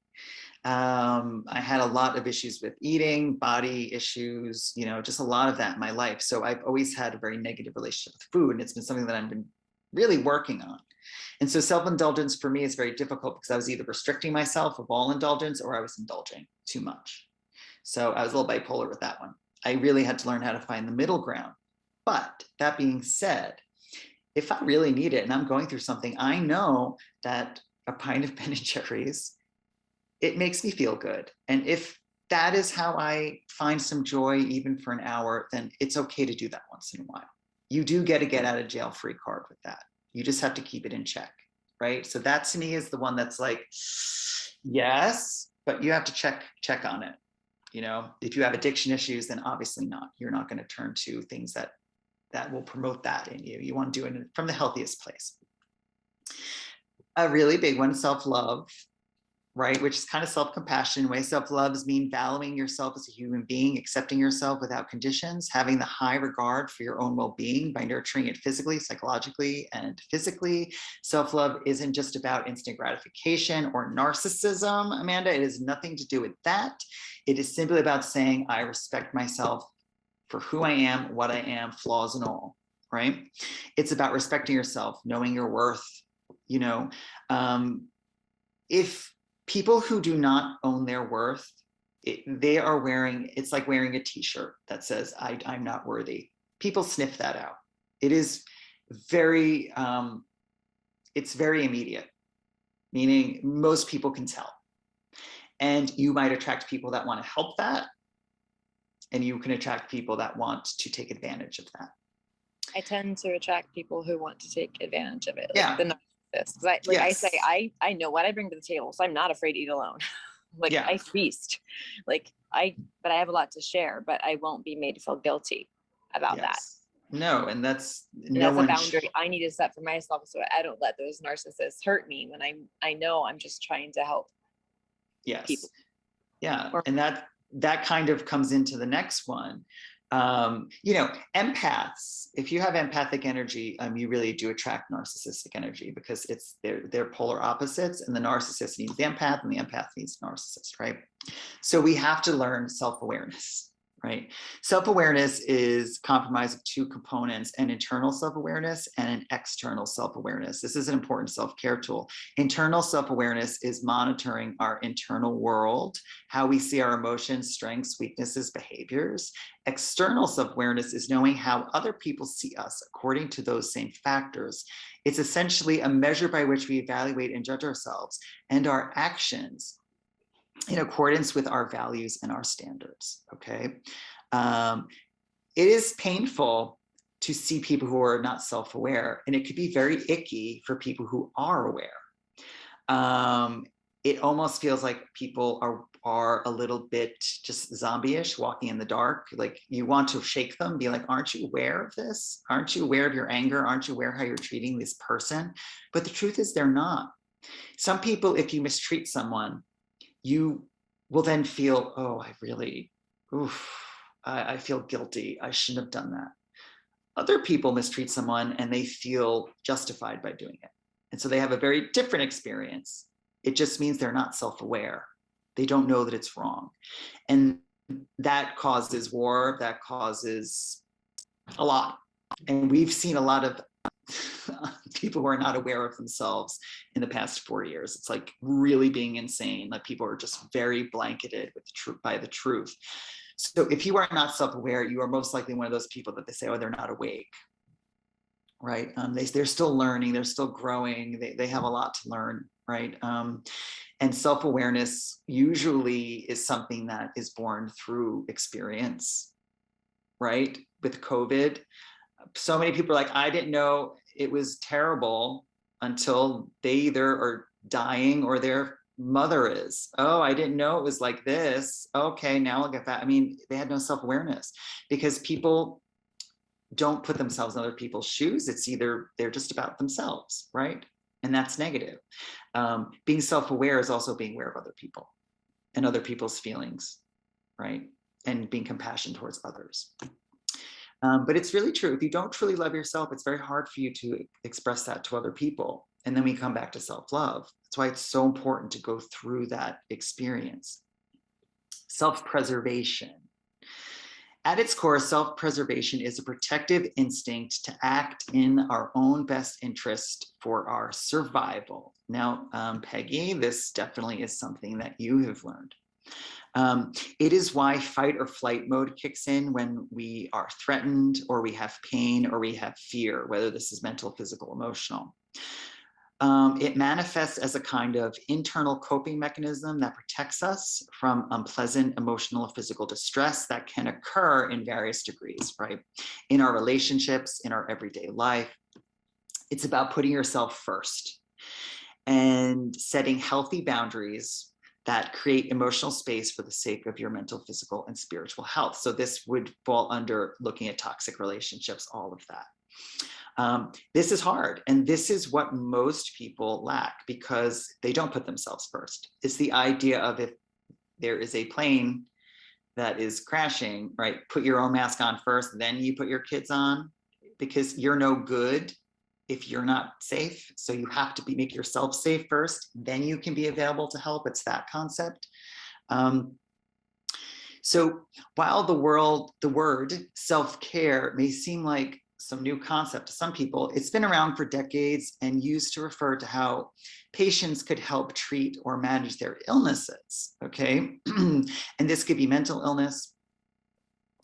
I had a lot of issues with eating, body issues, just a lot of that in my life. So I've always had a very negative relationship with food, and it's been something that I've been really working on. And so self-indulgence for me is very difficult because I was either restricting myself of all indulgence or I was indulging too much. So I was a little bipolar with that one. I really had to learn how to find the middle ground. But that being said, if I really need it and I'm going through something, I know that a pint of Ben & Jerry's, it makes me feel good. And if that is how I find some joy, even for an hour, then it's okay to do that once in a while. You do get a get out of jail free card with that. You just have to keep it in check, right? So that to me is the one that's like, yes, but you have to check on it. If you have addiction issues, then obviously not. You're not going to turn to things that will promote that in you. You want to do it from the healthiest place. A really big one, self-love, right? Which is kind of self-compassion. Way self-loves mean valuing yourself as a human being, accepting yourself without conditions, having the high regard for your own well-being by nurturing it physically, psychologically, and physically. Self-love isn't just about instant gratification or narcissism, Amanda. It has nothing to do with that. It is simply about saying, I respect myself for who I am, what I am, flaws and all, right? It's about respecting yourself, knowing your worth. If people who do not own their worth, it's like wearing a t-shirt that says, I'm not worthy. people sniff that out. It is very, it's very immediate, meaning most people can tell. And you might attract people that want to help that, and you can attract people that want to take advantage of that. I tend to attract people who want to take advantage of it. Like Yeah. the narcissists. I say, I know what I bring to the table, so I'm not afraid to eat alone. Like Yeah. I feast. But I have a lot to share, but I won't be made to feel guilty about that. No, and that's And that's a boundary I need to set for myself, so I don't let those narcissists hurt me when I know I'm just trying to help. Yes. People. Yeah, and that kind of comes into the next one. You know, empaths, if you have empathic energy, you really do attract narcissistic energy, because they're polar opposites, and the narcissist needs the empath and the empath needs the narcissist, right? So we have to learn self-awareness, right? Self-awareness is comprised of two components: an internal self-awareness and an external self-awareness. This is an important self-care tool. Internal self-awareness is monitoring our internal world, how we see our emotions, strengths, weaknesses, behaviors. External self-awareness is knowing how other people see us according to those same factors. It's essentially a measure by which we evaluate and judge ourselves and our actions in accordance with our values and our standards, okay? It is painful to see people who are not self-aware, and it could be very icky for people who are aware. It almost feels like people are a little bit just zombie-ish, walking in the dark. Like you want to shake them, be like, aren't you aware of this? Aren't you aware of your anger? Aren't you aware how you're treating this person? But the truth is they're not. Some people, if you mistreat someone, you will then feel, oh, I feel guilty. I shouldn't have done that. Other people mistreat someone and they feel justified by doing it. And so they have a very different experience. It just means they're not self-aware. They don't know that it's wrong. And that causes war, that causes a lot. And we've seen a lot of people who are not aware of themselves in the past 4 years. It's like really being insane. Like people are just very blanketed with by the truth. So if you are not self-aware, you are most likely one of those people that they say, oh, they're not awake, right? They're still learning, they're still growing, they have a lot to learn, right? And self-awareness usually is something that is born through experience, right? With COVID, so many people are like, I didn't know it was terrible until they either are dying or their mother is. Oh, I didn't know it was like this. Okay, now I'll get that. I mean, they had no self-awareness because people don't put themselves in other people's shoes. It's either they're just about themselves, right? And that's negative. Being self-aware is also being aware of other people and other people's feelings, right? And being compassionate towards others. But it's really true. If you don't truly love yourself, it's very hard for you to express that to other people. And then we come back to self-love. That's why it's so important to go through that experience. Self-preservation. At its core, self-preservation is a protective instinct to act in our own best interest for our survival. Now, Peggy, this definitely is something that you have learned. It is why fight or flight mode kicks in when we are threatened or we have pain or we have fear, whether this is mental, physical, emotional. It manifests as a kind of internal coping mechanism that protects us from unpleasant emotional or physical distress that can occur in various degrees, right? In our relationships, in our everyday life. It's about putting yourself first and setting healthy boundaries that create emotional space for the sake of your mental, physical, and spiritual health. So this would fall under looking at toxic relationships, all of that. This is hard, and this is what most people lack because they don't put themselves first. It's the idea of if there is a plane that is crashing, right? Put your own mask on first, then you put your kids on, because you're no good if you're not safe. So you have to make yourself safe first, then you can be available to help. It's that concept. So while the word self-care may seem like some new concept to some people, it's been around for decades and used to refer to how patients could help treat or manage their illnesses, okay? And this could be mental illness,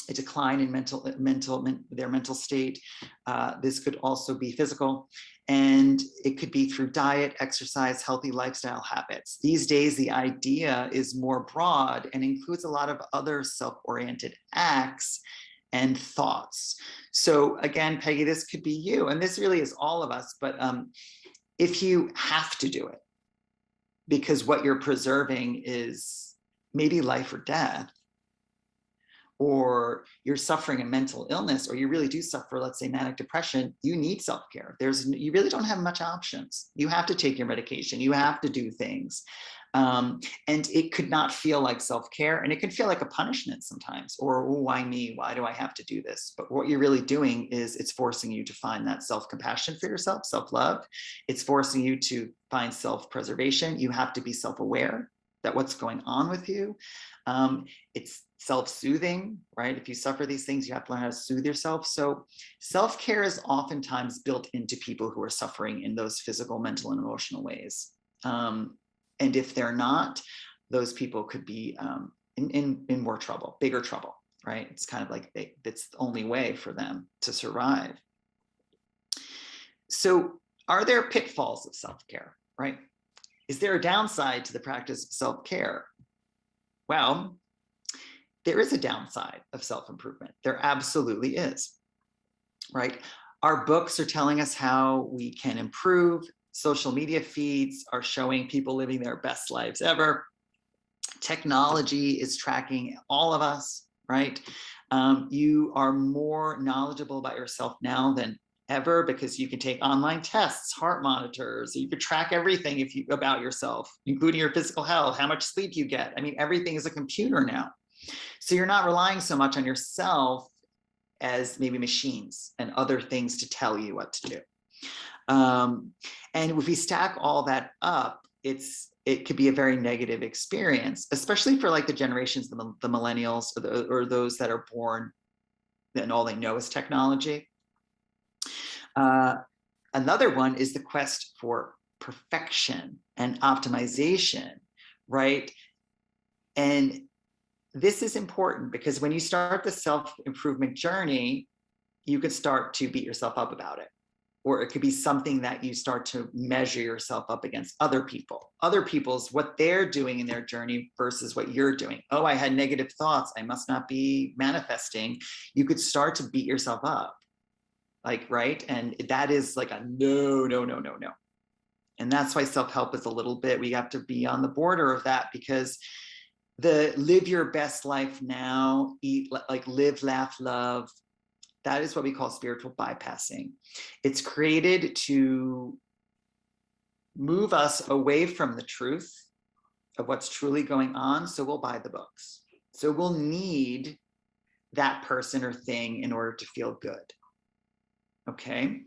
a decline in their mental state. This could also be physical, and it could be through diet, exercise, healthy lifestyle habits. These days, the idea is more broad and includes a lot of other self-oriented acts and thoughts. So again, Peggy, this could be you, and this really is all of us, but if you have to do it, because what you're preserving is maybe life or death, or you're suffering a mental illness, or you really do suffer, let's say, manic depression, you need self-care. You really don't have much options. You have to take your medication. You have to do things. And it could not feel like self-care, and it can feel like a punishment sometimes, or, oh, why me? Why do I have to do this? But what you're really doing is it's forcing you to find that self-compassion for yourself, self-love. It's forcing you to find self-preservation. You have to be self-aware that what's going on with you. It's self-soothing, right? If you suffer these things, you have to learn how to soothe yourself. So self-care is oftentimes built into people who are suffering in those physical, mental, and emotional ways. And if they're not, those people could be in more trouble, bigger trouble, right? It's kind of like it's the only way for them to survive. So are there pitfalls of self-care, right? Is there a downside to the practice of self-care? Well, there is a downside of self-improvement. There absolutely is, right? Our books are telling us how we can improve. Social media feeds are showing people living their best lives ever. Technology is tracking all of us, right? You are more knowledgeable about yourself now than ever, because you can take online tests, heart monitors, you could track everything about yourself, including your physical health, how much sleep you get. I mean, everything is a computer now. So you're not relying so much on yourself as maybe machines and other things to tell you what to do. And if we stack all that up, it could be a very negative experience, especially for like the generations, the millennials, or those that are born and all they know is technology. Another one is the quest for perfection and optimization, right? And this is important because when you start the self-improvement journey, you could start to beat yourself up about it. Or it could be something that you start to measure yourself up against other people's, what they're doing in their journey versus what you're doing. Oh, I had negative thoughts, I must not be manifesting. You could start to beat yourself up, like, right? And that is like a no. And that's why self-help is a little bit, we have to be on the border of that, because the live your best life now, eat, like live, laugh, love, that is what we call spiritual bypassing. It's created to move us away from the truth of what's truly going on. So we'll buy the books. So we'll need that person or thing in order to feel good. Okay.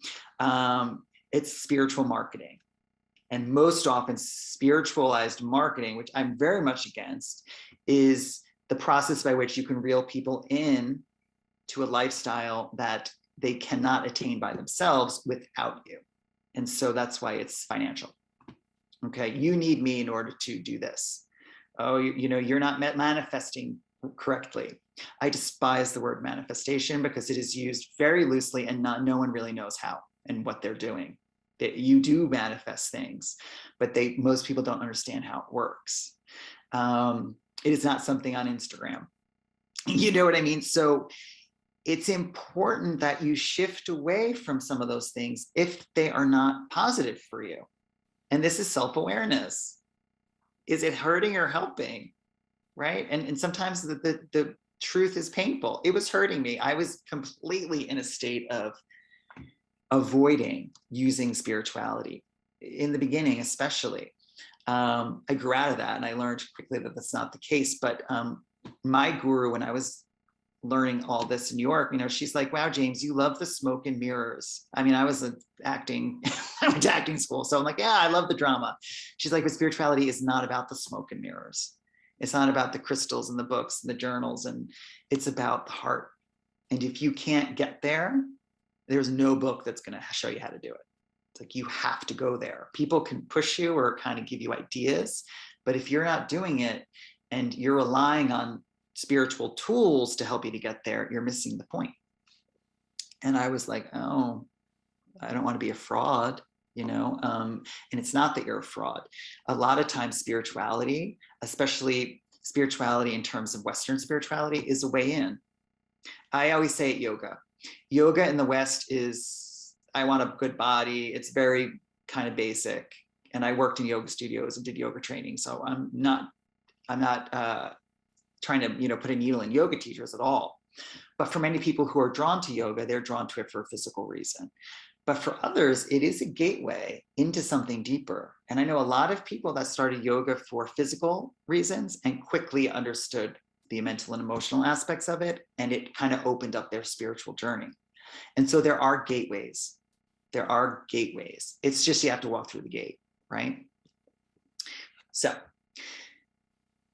It's spiritual marketing. And most often spiritualized marketing, which I'm very much against, is the process by which you can reel people in to a lifestyle that they cannot attain by themselves without you. And so that's why it's financial. Okay, you need me in order to do this. Oh, you're not manifesting correctly. I despise the word manifestation because it is used very loosely and no one really knows how and what they're doing. That you do manifest things, but most people don't understand how it works. It is not something on Instagram. You know what I mean? So it's important that you shift away from some of those things if they are not positive for you. And this is self-awareness. Is it hurting or helping? Right? And sometimes the truth is painful. It was hurting me. I was completely in a state of avoiding using spirituality in the beginning, especially. I grew out of that and I learned quickly that that's not the case. But my guru, when I was learning all this in New York, she's like, wow, James, you love the smoke and mirrors. I mean, I was acting, I went to acting school. So I'm like, yeah, I love the drama. She's like, but spirituality is not about the smoke and mirrors. It's not about the crystals and the books and the journals. And it's about the heart. And if you can't get there, there's no book that's going to show you how to do it. It's like, you have to go there. People can push you or kind of give you ideas, but if you're not doing it and you're relying on spiritual tools to help you to get there, you're missing the point. And I was like, oh, I don't want to be a fraud, and it's not that you're a fraud. A lot of times spirituality, especially spirituality in terms of Western spirituality, is a way in. I always say yoga in the West is, I want a good body. It's very kind of basic. And I worked in yoga studios and did yoga training. So I'm not trying to, put a needle in yoga teachers at all. But for many people who are drawn to yoga, they're drawn to it for a physical reason. But for others, it is a gateway into something deeper. And I know a lot of people that started yoga for physical reasons and quickly understood the mental and emotional aspects of it. And it kind of opened up their spiritual journey. And so there are gateways. There are gateways. It's just you have to walk through the gate, right? So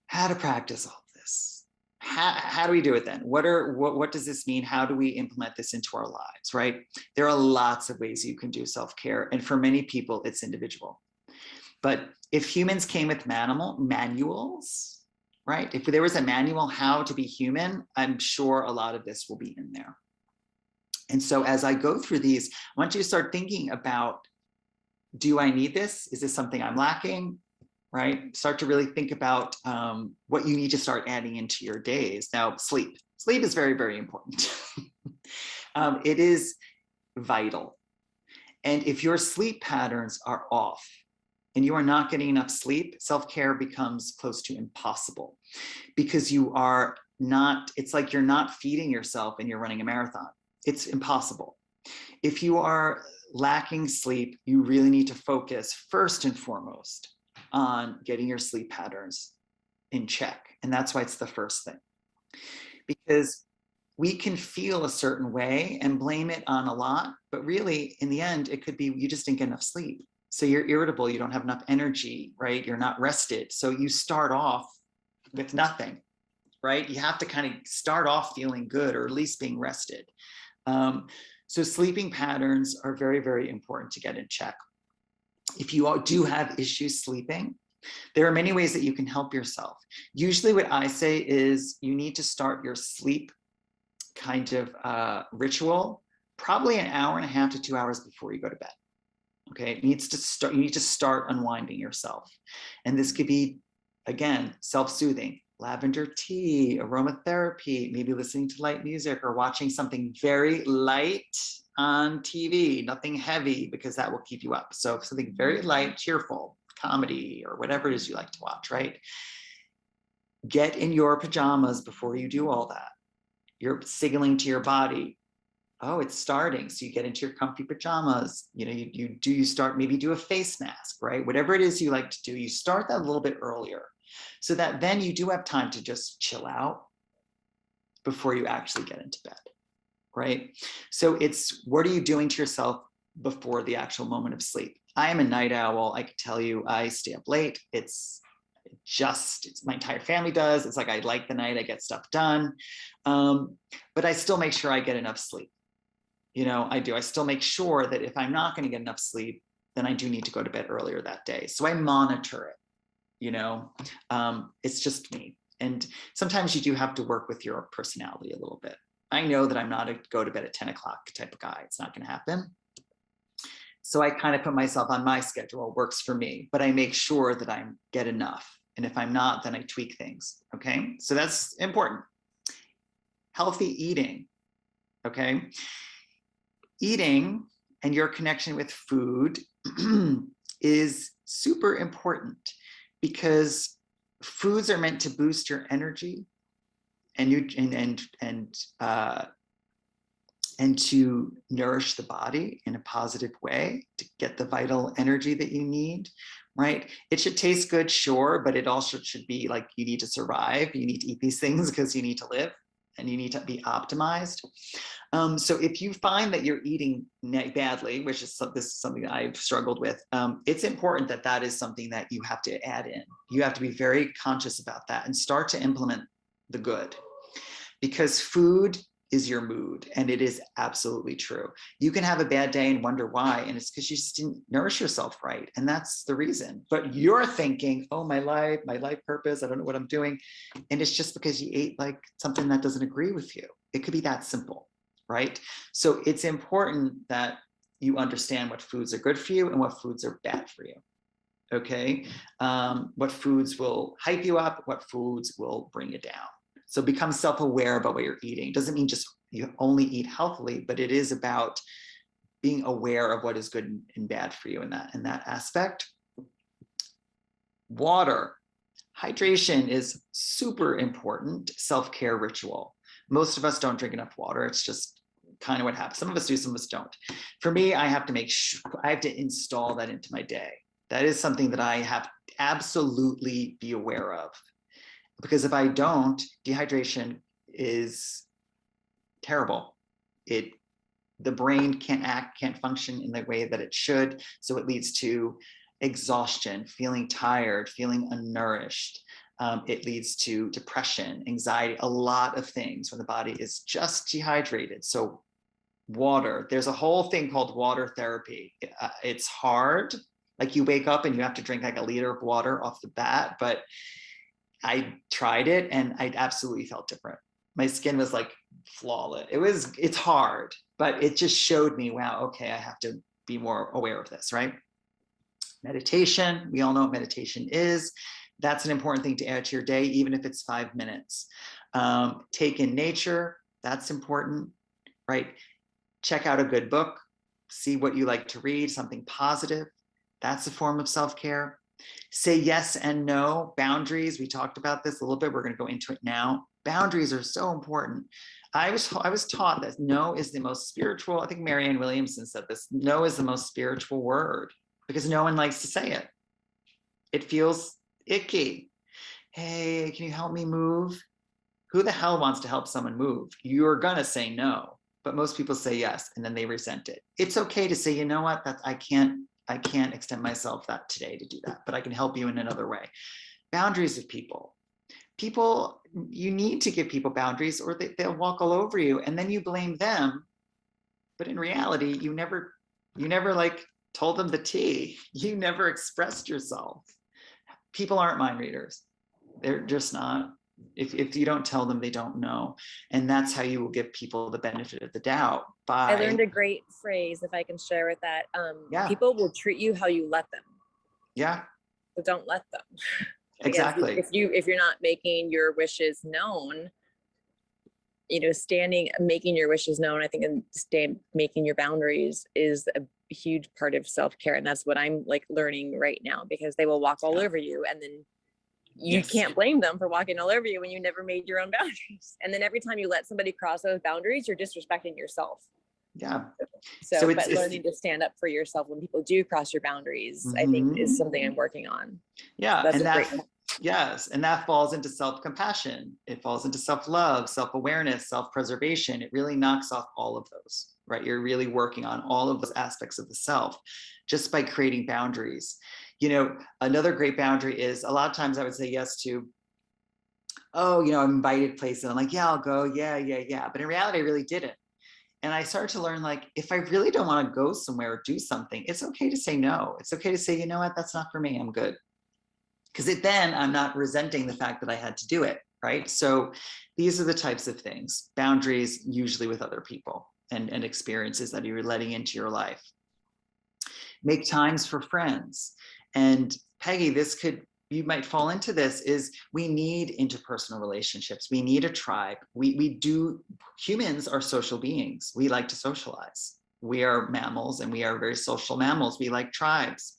how to practice all this? How do we do it then? What does this mean? How do we implement this into our lives, right? There are lots of ways you can do self-care. And for many people, it's individual. But if humans came with manuals, right? If there was a manual how to be human, I'm sure a lot of this will be in there. And so as I go through these, I want you to start thinking about, do I need this? Is this something I'm lacking? Right? Start to really think about what you need to start adding into your days. Now, sleep. Sleep is very, very important. It is vital. And if your sleep patterns are off and you are not getting enough sleep, self-care becomes close to impossible because you are not, it's like you're not feeding yourself and you're running a marathon. It's impossible. If you are lacking sleep, you really need to focus first and foremost on getting your sleep patterns in check. And that's why it's the first thing. Because we can feel a certain way and blame it on a lot, but really in the end, it could be you just didn't get enough sleep. So you're irritable, you don't have enough energy, right? You're not rested. So you start off with nothing, right? You have to kind of start off feeling good or at least being rested. So sleeping patterns are very, very important to get in check. If you do have issues sleeping, there are many ways that you can help yourself. Usually what I say is you need to start your sleep kind of ritual probably an hour and a half to 2 hours before you go to bed. Okay, it needs to start, you need to start unwinding yourself. And this could be, again, self-soothing, lavender tea, aromatherapy, maybe listening to light music or watching something very light on TV, nothing heavy because that will keep you up. So something very light, cheerful, comedy or whatever it is you like to watch, right? Get in your pajamas before you do all that. You're signaling to your body, oh, it's starting. So you get into your comfy pajamas, you start, maybe do a face mask, right? Whatever it is you like to do, you start that a little bit earlier so that then you do have time to just chill out before you actually get into bed. Right? So it's, what are you doing to yourself before the actual moment of sleep? I am a night owl. I can tell you, I stay up late. It's my entire family does. It's like, I like the night, I get stuff done. But I still make sure I get enough sleep. I do. I still make sure that if I'm not going to get enough sleep, then I do need to go to bed earlier that day. So I monitor it, it's just me. And sometimes you do have to work with your personality a little bit. I know that I'm not a go to bed at 10 o'clock type of guy. It's not going to happen. So I kind of put myself on my schedule. It works for me, but I make sure that I get enough. And if I'm not, then I tweak things. Okay. So that's important. Healthy eating. Okay. Eating and your connection with food is super important because foods are meant to boost your energy and to nourish the body in a positive way to get the vital energy that you need, right? It should taste good, sure, but it also should be like you need to survive. You need to eat these things because you need to live and you need to be optimized. So if you find that you're eating badly, which is this is something that I've struggled with, it's important that that is something that you have to add in. You have to be very conscious about that and start to implement the good, because food is your mood. And it is absolutely true. You can have a bad day and wonder why, and it's because you just didn't nourish yourself right. And that's the reason. But you're thinking, oh, my life purpose, I don't know what I'm doing. And it's just because you ate like something that doesn't agree with you. It could be that simple, right? So it's important that you understand what foods are good for you and what foods are bad for you. Okay, what foods will hype you up, what foods will bring you down. So become self-aware about what you're eating. Doesn't mean just you only eat healthily, but it is about being aware of what is good and bad for you in that aspect. Water, hydration is super important self-care ritual. Most of us don't drink enough water. It's just kind of what happens. Some of us do, some of us don't. For me, I have to make sure, I have to install that into my day. That is something that I have to absolutely be aware of. Because if I don't, dehydration is terrible. The brain can't function in the way that it should. So it leads to exhaustion, feeling tired, feeling unnourished. It leads to depression, anxiety, a lot of things when the body is just dehydrated. So water, there's a whole thing called water therapy. It's hard. Like you wake up and you have to drink like a liter of water off the bat, but I tried it and I absolutely felt different. My skin was like flawless. It's hard, but it just showed me, wow, okay, I have to be more aware of this, right? Meditation, we all know what meditation is. That's an important thing to add to your day, even if it's 5 minutes. Take in nature, that's important, right? Check out a good book, see what you like to read, something positive. That's a form of self-care. Say yes and no. Boundaries, we talked about this a little bit. We're going to go into it now. Boundaries are so important. I was taught that no is the most spiritual. I think Marianne Williamson said this. No is the most spiritual word because no one likes to say it. It feels icky. Hey, can you help me move? Who the hell wants to help someone move? You're going to say no, but most people say yes, and then they resent it. It's okay to say, you know what, I can't extend myself that today to do that, but I can help you in another way. Boundaries with people. People, you need to give people boundaries or they'll walk all over you and then you blame them. But in reality, you never like told them the tea. You never expressed yourself. People aren't mind readers. They're just not. If you don't tell them, they don't know. And that's how you will give people the benefit of the doubt. I learned a great phrase, if I can share with that. Yeah. People will treat you how you let them. Yeah. So don't let them. Exactly. If you're not making your wishes known, making your wishes known, I think, and making your boundaries is a huge part of self-care. And that's what I'm like learning right now, because they will walk all over you and then you can't blame them for walking all over you when you never made your own boundaries. And then every time you let somebody cross those boundaries, you're disrespecting yourself. Yeah. So but learning to stand up for yourself when people do cross your boundaries, I think is something I'm working on. Yeah. So and that falls into self-compassion. It falls into self-love, self-awareness, self-preservation. It really knocks off all of those, right? You're really working on all of those aspects of the self just by creating boundaries. Another great boundary is a lot of times I would say yes to, I'm invited places. I'm like, yeah, I'll go. Yeah. But in reality, I really didn't. And I started to learn, like, if I really don't want to go somewhere or do something, it's okay to say no. It's okay to say, you know what, that's not for me. I'm good. Because then I'm not resenting the fact that I had to do it, right? So these are the types of things, boundaries usually with other people and experiences that you're letting into your life. Make times for friends. And Peggy, you might fall into this, is we need interpersonal relationships. We need a tribe. Humans are social beings. We like to socialize. We are mammals and we are very social mammals. We like tribes.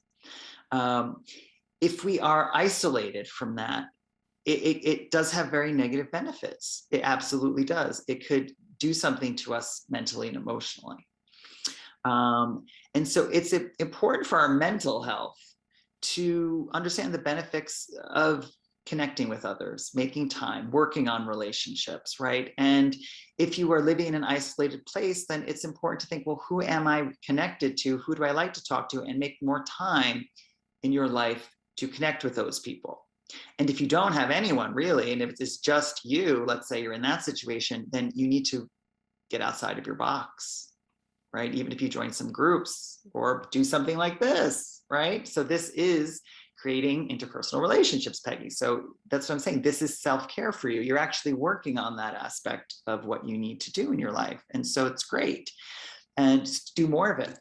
If we are isolated from that, it does have very negative benefits. It absolutely does. It could do something to us mentally and emotionally. And so it's important for our mental health to understand the benefits of connecting with others, making time, working on relationships, right? And if you are living in an isolated place, then it's important to think, well, who am I connected to? Who do I like to talk to? And make more time in your life to connect with those people. And if you don't have anyone really, and if it's just you, let's say you're in that situation, then you need to get outside of your box, right? Even if you join some groups or do something like this, right? So this is creating interpersonal relationships, Peggy. So that's what I'm saying. This is self-care for you. You're actually working on that aspect of what you need to do in your life. And so it's great. And just do more of it.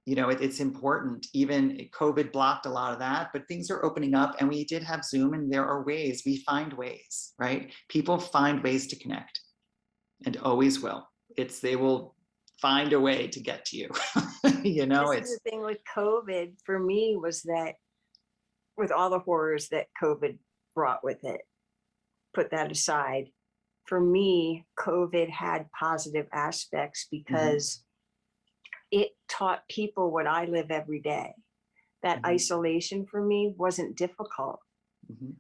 You know, it's important. Even COVID blocked a lot of that, but things are opening up, and we did have Zoom, and there are ways. We find ways, right? People find ways to connect, and always will. They will find a way to get to you. You know, This is the thing with COVID for me, was that with all the horrors that COVID brought with it, put that aside, for me, COVID had positive aspects because it taught people what I live every day. That isolation for me wasn't difficult.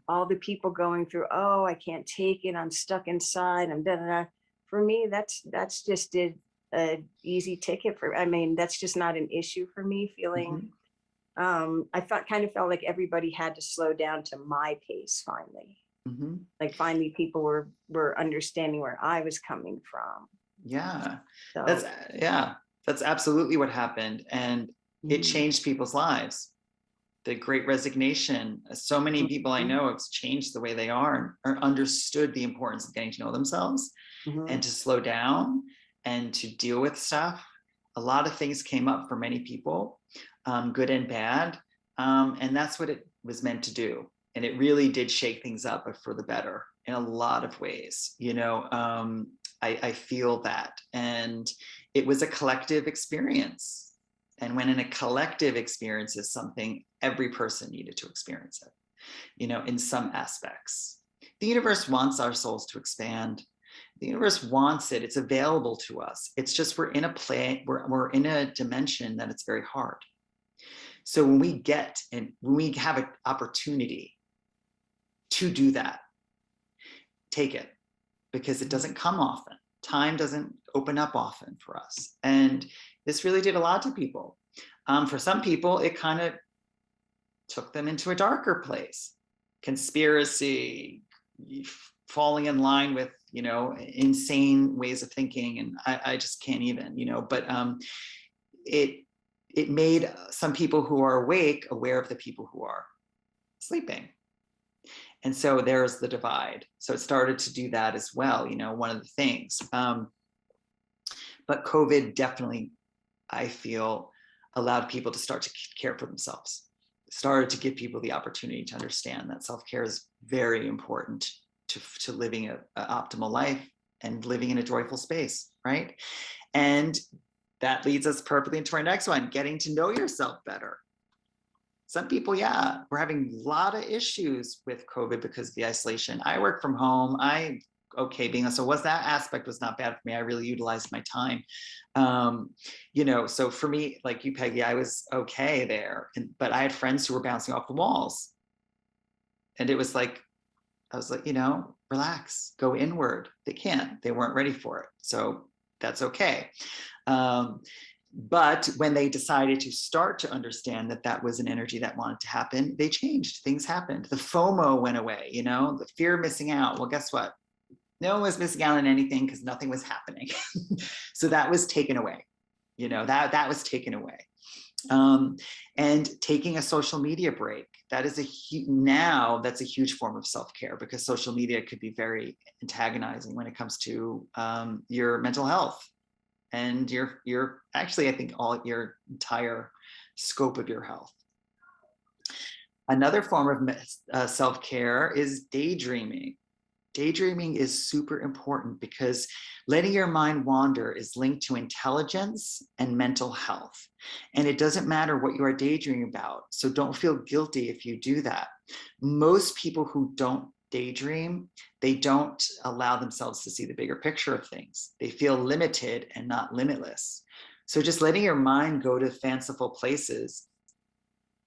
All the people going through, oh, I can't take it, I'm stuck inside, I'm da da da. For me, that's just an easy ticket for, I mean, that's just not an issue for me, feeling I kind of felt like everybody had to slow down to my pace finally. Like finally people were understanding where I was coming from. Yeah, so, that's absolutely what happened. And it changed people's lives. The Great Resignation, so many people I know have changed the way they are or understood the importance of getting to know themselves and to slow down and to deal with stuff. A lot of things came up for many people, good and bad. And that's what it was meant to do. And it really did shake things up, but for the better in a lot of ways. You know, I feel that. And it was a collective experience. And when in a collective experience is something, every person needed to experience it, you know, in some aspects. The universe wants our souls to expand. The universe wants it. It's available to us. It's just we're in a dimension that it's very hard. So when we have an opportunity to do that, take it, because it doesn't come often. Time doesn't open up often for us. And this really did a lot to people. For some people, it kind of took them into a darker place. Conspiracy, falling in line with, you know, insane ways of thinking. And I just can't even, you know, but it made some people who are awake aware of the people who are sleeping. And so there's the divide. So it started to do that as well, you know, one of the things. But COVID definitely, I feel, allowed people to start to care for themselves. Started to give people the opportunity to understand that self-care is very important to living an optimal life and living in a joyful space, right? And that leads us perfectly into our next one, getting to know yourself better. Some people, yeah, we're having a lot of issues with COVID because of the isolation. I work from home. That aspect was not bad for me. I really utilized my time. You know, so for me, like you, Peggy, I was okay there. But I had friends who were bouncing off the walls. And it was like, I was like, you know, relax, go inward. They weren't ready for it. So that's okay. But when they decided to start to understand that that was an energy that wanted to happen, they changed. Things happened. The FOMO went away, you know, the fear of missing out. Well, guess what? No one was missing out on anything because nothing was happening. So that was taken away. You know, that was taken away. And taking a social media break, that's a huge form of self-care, because social media could be very antagonizing when it comes to your mental health and your actually, I think, all your entire scope of your health. Another form of self-care is daydreaming. Daydreaming is super important because letting your mind wander is linked to intelligence and mental health. And it doesn't matter what you are daydreaming about. So don't feel guilty if you do that. Most people who don't daydream, they don't allow themselves to see the bigger picture of things. They feel limited and not limitless. So just letting your mind go to fanciful places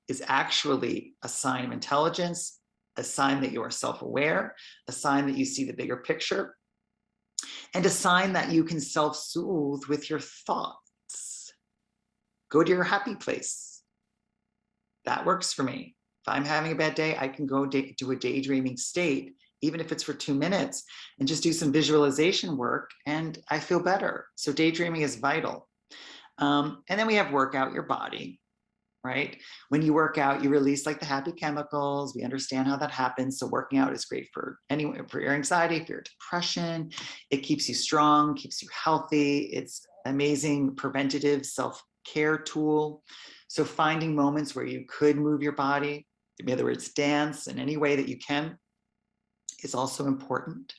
is actually a sign of intelligence, a sign that you are self-aware, a sign that you see the bigger picture, and a sign that you can self-soothe with your thoughts. Go to your happy place. That works for me. If I'm having a bad day, I can go to a daydreaming state even if it's for 2 minutes, and just do some visualization work, and I feel better. So daydreaming is vital. And then we have work out your body, right? When you work out, you release like the happy chemicals. We understand how that happens. So working out is great for anyone, for your anxiety, for your depression. It keeps you strong, keeps you healthy. It's amazing preventative self-care tool. So finding moments where you could move your body, whether it's dance in any way that you can, is also important.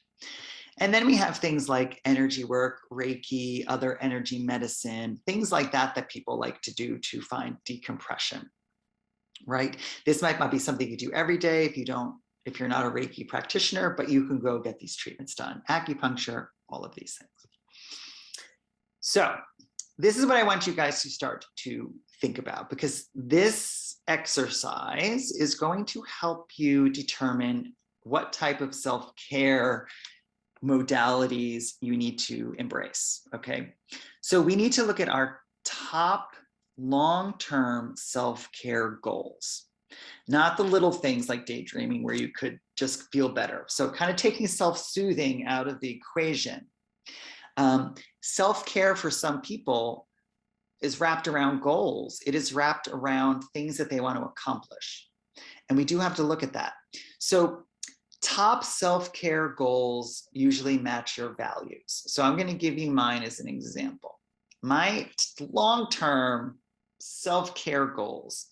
And then we have things like energy work, Reiki, other energy medicine, things like that that people like to do to find decompression, right? This might not be something you do every day if you're not a Reiki practitioner, but you can go get these treatments done. Acupuncture, all of these things. So this is what I want you guys to start to think about, because this exercise is going to help you determine what type of self-care modalities you need to embrace, okay? So we need to look at our top long-term self-care goals, not the little things like daydreaming where you could just feel better. So kind of taking self-soothing out of the equation. Self-care for some people is wrapped around goals. It is wrapped around things that they want to accomplish. And we do have to look at that. So top self-care goals usually match your values. So I'm going to give you mine as an example. My long-term self-care goals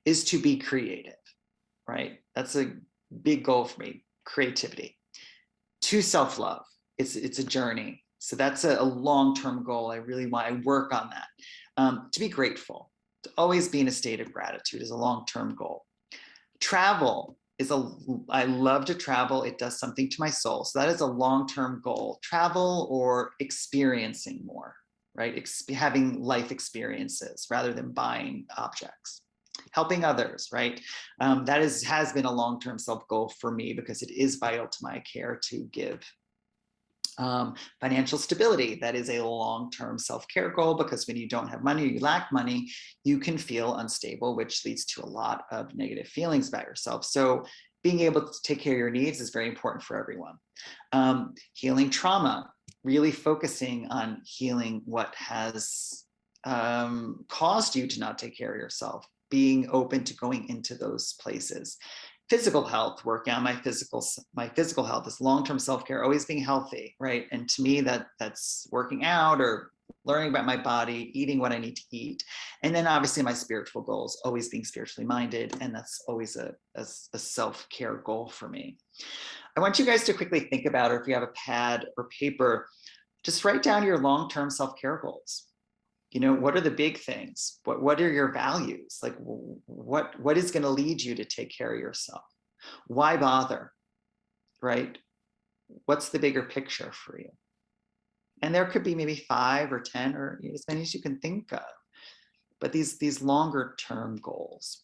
is to be creative, right? That's a big goal for me, creativity. To self-love, it's a journey. So that's a long-term goal. I really want to work on that. To be grateful, to always be in a state of gratitude is a long-term goal. Travel, I love to travel. It does something to my soul. So that is a long-term goal. Travel or experiencing more, right? Having life experiences rather than buying objects. Helping others, right? That has been a long-term self-goal for me because it is vital to my care to give. Financial stability, that is a long-term self-care goal, because when you don't have money or you lack money, you can feel unstable, which leads to a lot of negative feelings about yourself. So being able to take care of your needs is very important for everyone. Healing trauma, really focusing on healing what has caused you to not take care of yourself, being open to going into those places. Physical health, working on my physical health is long-term self-care, always being healthy, right? And to me, that's working out or learning about my body, eating what I need to eat. And then obviously my spiritual goals, always being spiritually minded. And that's always a self-care goal for me. I want you guys to quickly think about, or if you have a pad or paper, just write down your long-term self-care goals. You know, what are the big things? What are your values? Like what is going to lead you to take care of yourself? Why bother, right? What's the bigger picture for you? And there could be maybe 5 or 10 or as many as you can think of, but these longer term goals.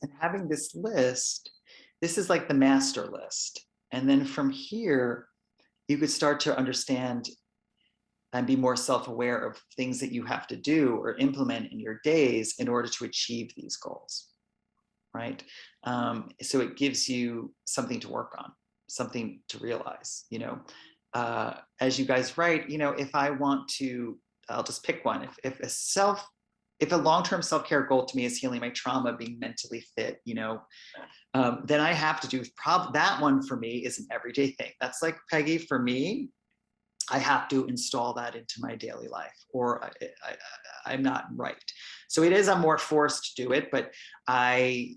And having this list, this is like the master list. And then from here, you could start to understand and be more self-aware of things that you have to do or implement in your days in order to achieve these goals, right? So it gives you something to work on, something to realize, you know, as you guys write, you know, if I want to, I'll just pick one. If a long-term self-care goal to me is healing my trauma, being mentally fit, you know, then I have to do that one for me is an everyday thing. That's like, Peggy, for me, I have to install that into my daily life or I'm not right. So it is, I'm more forced to do it, but I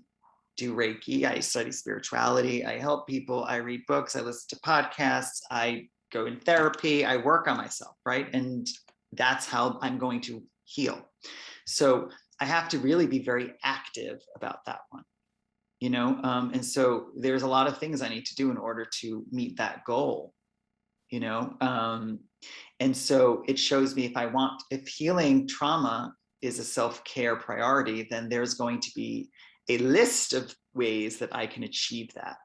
do Reiki, I study spirituality, I help people, I read books, I listen to podcasts, I go in therapy, I work on myself, right? And that's how I'm going to heal. So I have to really be very active about that one. And so there's a lot of things I need to do in order to meet that goal, and so it shows me if healing trauma is a self-care priority, then there's going to be a list of ways that I can achieve that.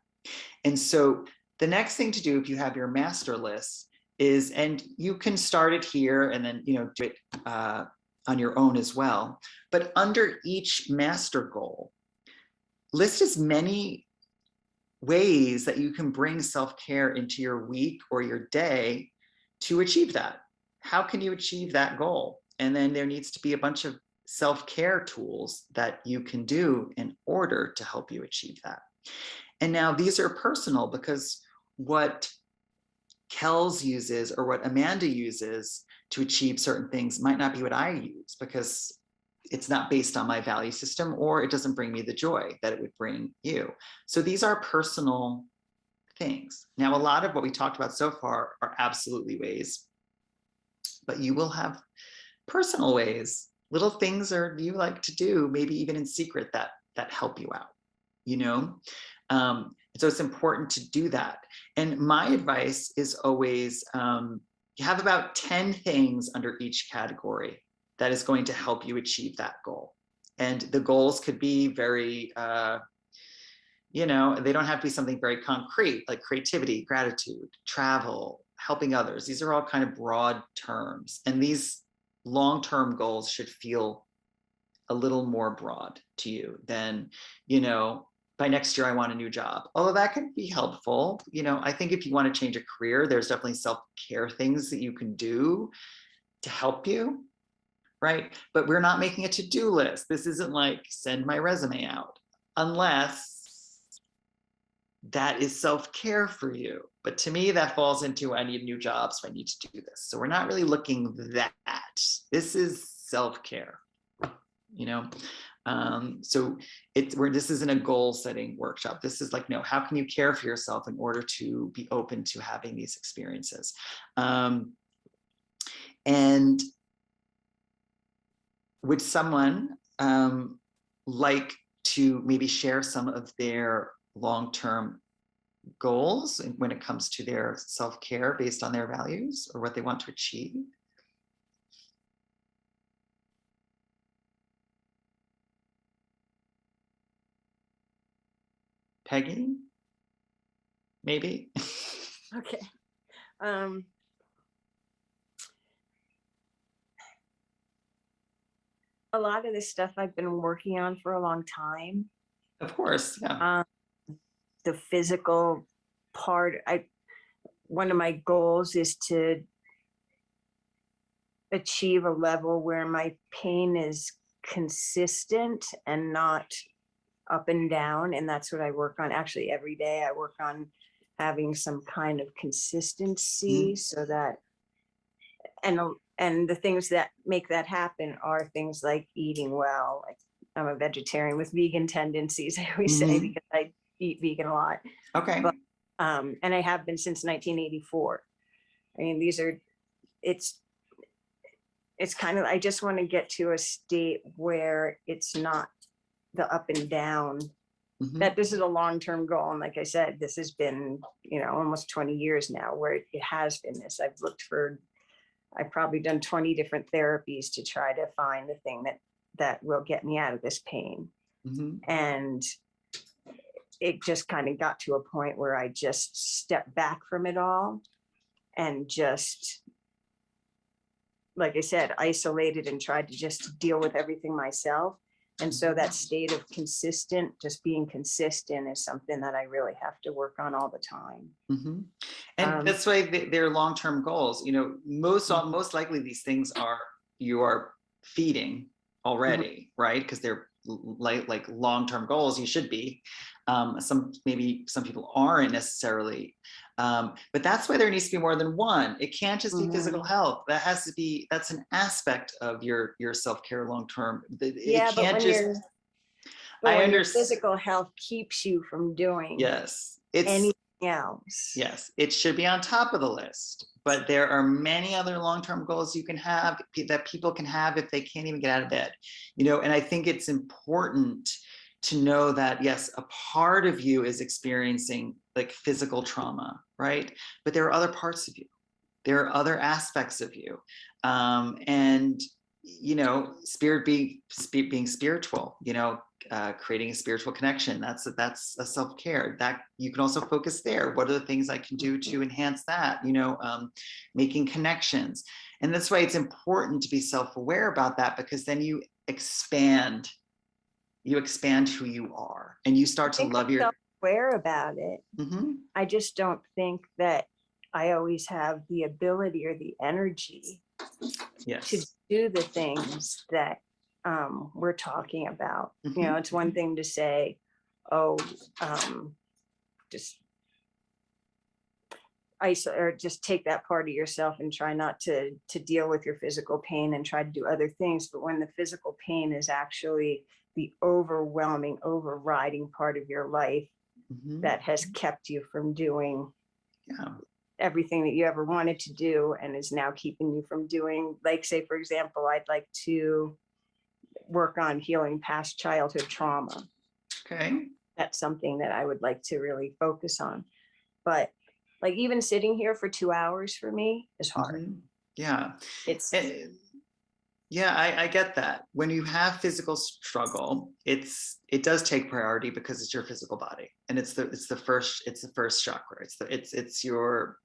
And so the next thing to do, if you have your master list, is, and you can start it here and then, do it on your own as well. But under each master goal, list as many ways that you can bring self-care into your week or your day to achieve that. How can you achieve that goal? And then there needs to be a bunch of self-care tools that you can do in order to help you achieve that. And now these are personal, because what Kells uses or what Amanda uses to achieve certain things might not be what I use, because it's not based on my value system, or it doesn't bring me the joy that it would bring you. So these are personal things. Now, a lot of what we talked about so far are absolutely ways, but you will have personal ways, little things you like to do, maybe even in secret, that help you out, so it's important to do that. And my advice is always, you have about 10 things under each category that is going to help you achieve that goal. And the goals could be very, they don't have to be something very concrete, like creativity, gratitude, travel, helping others. These are all kind of broad terms. And these long-term goals should feel a little more broad to you than, by next year, I want a new job. Although that could be helpful. I think if you want to change a career, there's definitely self-care things that you can do to help you, right? But we're not making a to-do list. This isn't like send my resume out, unless that is self-care for you. But to me, that falls into, I need a new job, so I need to do this. So we're not really looking that. This is self-care, so this isn't a goal setting workshop. This is like, how can you care for yourself in order to be open to having these experiences? And would someone like to maybe share some of their long-term goals when it comes to their self-care based on their values or what they want to achieve? Peggy, maybe? Okay. A lot of this stuff I've been working on for a long time. Of course, yeah. The physical part, one of my goals is to achieve a level where my pain is consistent and not up and down. And that's what I work on. Actually, every day I work on having some kind of consistency so that, and the things that make that happen are things like eating well. Like, I'm a vegetarian with vegan tendencies, I always say, because I eat vegan a lot. Okay. But, and I have been since 1984. I mean, it's kind of, I just want to get to a state where it's not the up and down. That this is a long-term goal. And like I said, this has been, almost 20 years now where it has been this. I've probably done 20 different therapies to try to find the thing that will get me out of this pain. And it just kind of got to a point where I just stepped back from it all and just, like I said, isolated and tried to just deal with everything myself. And so that state of just being consistent is something that I really have to work on all the time. And that's why they're long-term goals. Most likely these things you are feeding already, right? Because they're like long-term goals. You should be. Maybe some people aren't necessarily. But that's why there needs to be more than one. It can't just be physical health. That's an aspect of your self-care long-term. Yeah, but when your physical health keeps you from doing anything else. Yes, it should be on top of the list. But there are many other long-term goals you can have that people can have if they can't even get out of bed. And I think it's important to know that, yes, a part of you is experiencing like physical trauma, right? But there are other parts of you. There are other aspects of you. And, you know, spirit being spiritual, you know, creating a spiritual connection. That's a self-care that you can also focus there. What are the things I can do to enhance that? You know, making connections. And that's why it's important to be self-aware about that, because then you expand who you are, and you start to love your. Self-aware about it. Mm-hmm. I just don't think that I always have the ability or the energy to do the things that we're talking about. Mm-hmm. You know, it's one thing to say, oh, just isolate or just take that part of yourself and try not to deal with your physical pain and try to do other things. But when the physical pain is actually the overwhelming, overriding part of your life that has kept you from doing everything that you ever wanted to do and is now keeping you from doing, like, say, for example, I'd like to work on healing past childhood trauma. Okay. That's something that I would like to really focus on. But like even sitting here for 2 hours for me is hard. Yeah. It's yeah, I get that. When you have physical struggle, it does take priority because it's your physical body, and it's the first chakra. It's your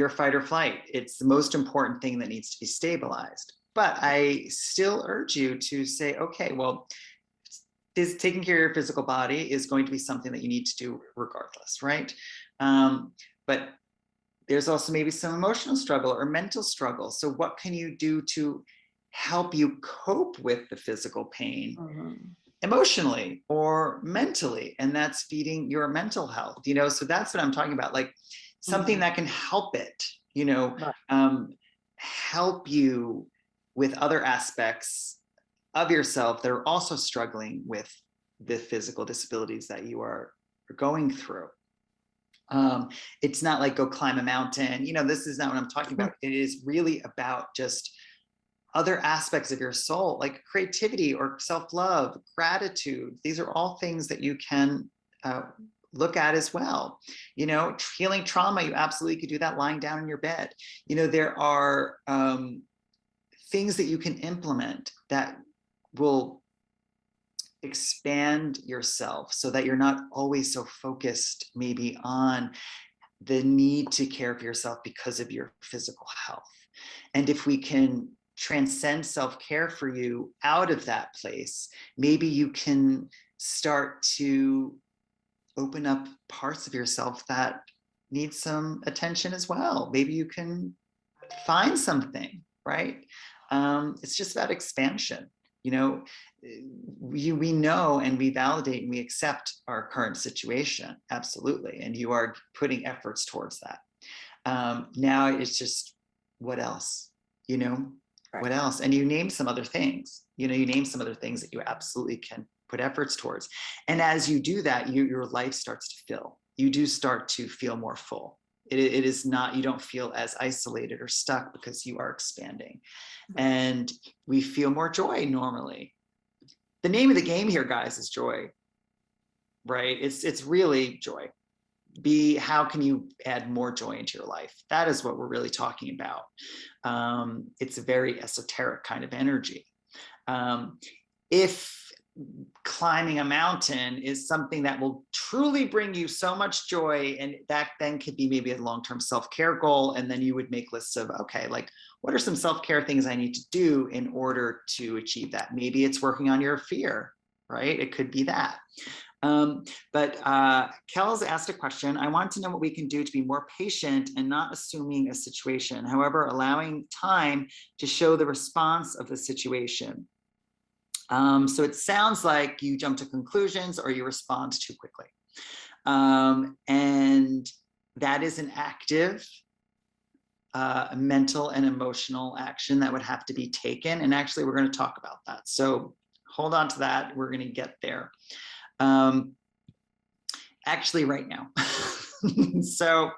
fight or flight. It's the most important thing that needs to be stabilized. But I still urge you to say, okay, well, taking care of your physical body is going to be something that you need to do regardless, right? But there's also maybe some emotional struggle or mental struggle. So what can you do to help you cope with the physical pain emotionally or mentally? And that's feeding your mental health, you know? So that's what I'm talking about, like something that can help it, you know, help you with other aspects of yourself that are also struggling with the physical disabilities that you are going through. It's not like go climb a mountain, you know, this is not what I'm talking about. It is really about just other aspects of your soul, like creativity or self-love, gratitude. These are all things that you can look at as well. You know, healing trauma, you absolutely could do that lying down in your bed. You know, there are things that you can implement that will expand yourself so that you're not always so focused maybe on the need to care for yourself because of your physical health. And if we can transcend self-care for you out of that place, maybe you can start to open up parts of yourself that need some attention as well. Maybe you can find something, right? It's just about expansion. You know, we know and we validate and we accept our current situation, absolutely. And you are putting efforts towards that. Now it's just, what else? You know, what else? And you name some other things. You know, you name some other things that you absolutely can put efforts towards. And as you do that, your life starts to fill. You do start to feel more full. It is not, you don't feel as isolated or stuck because you are expanding. And we feel more joy normally. The name of the game here, guys, is joy, right? It's really joy. How can you add more joy into your life? That is what we're really talking about. It's a very esoteric kind of energy. If climbing a mountain is something that will truly bring you so much joy, and that then could be maybe a long-term self-care goal, and then you would make lists of, okay, like what are some self-care things I need to do in order to achieve that? Maybe it's working on your fear, right? It could be that. But Kel's asked a question. I want to know what we can do to be more patient and not assuming a situation, however, allowing time to show the response of the situation. So it sounds like you jump to conclusions or you respond too quickly. And that is an active mental and emotional action that would have to be taken. And actually, we're going to talk about that. So hold on to that. We're going to get there. Actually, right now. So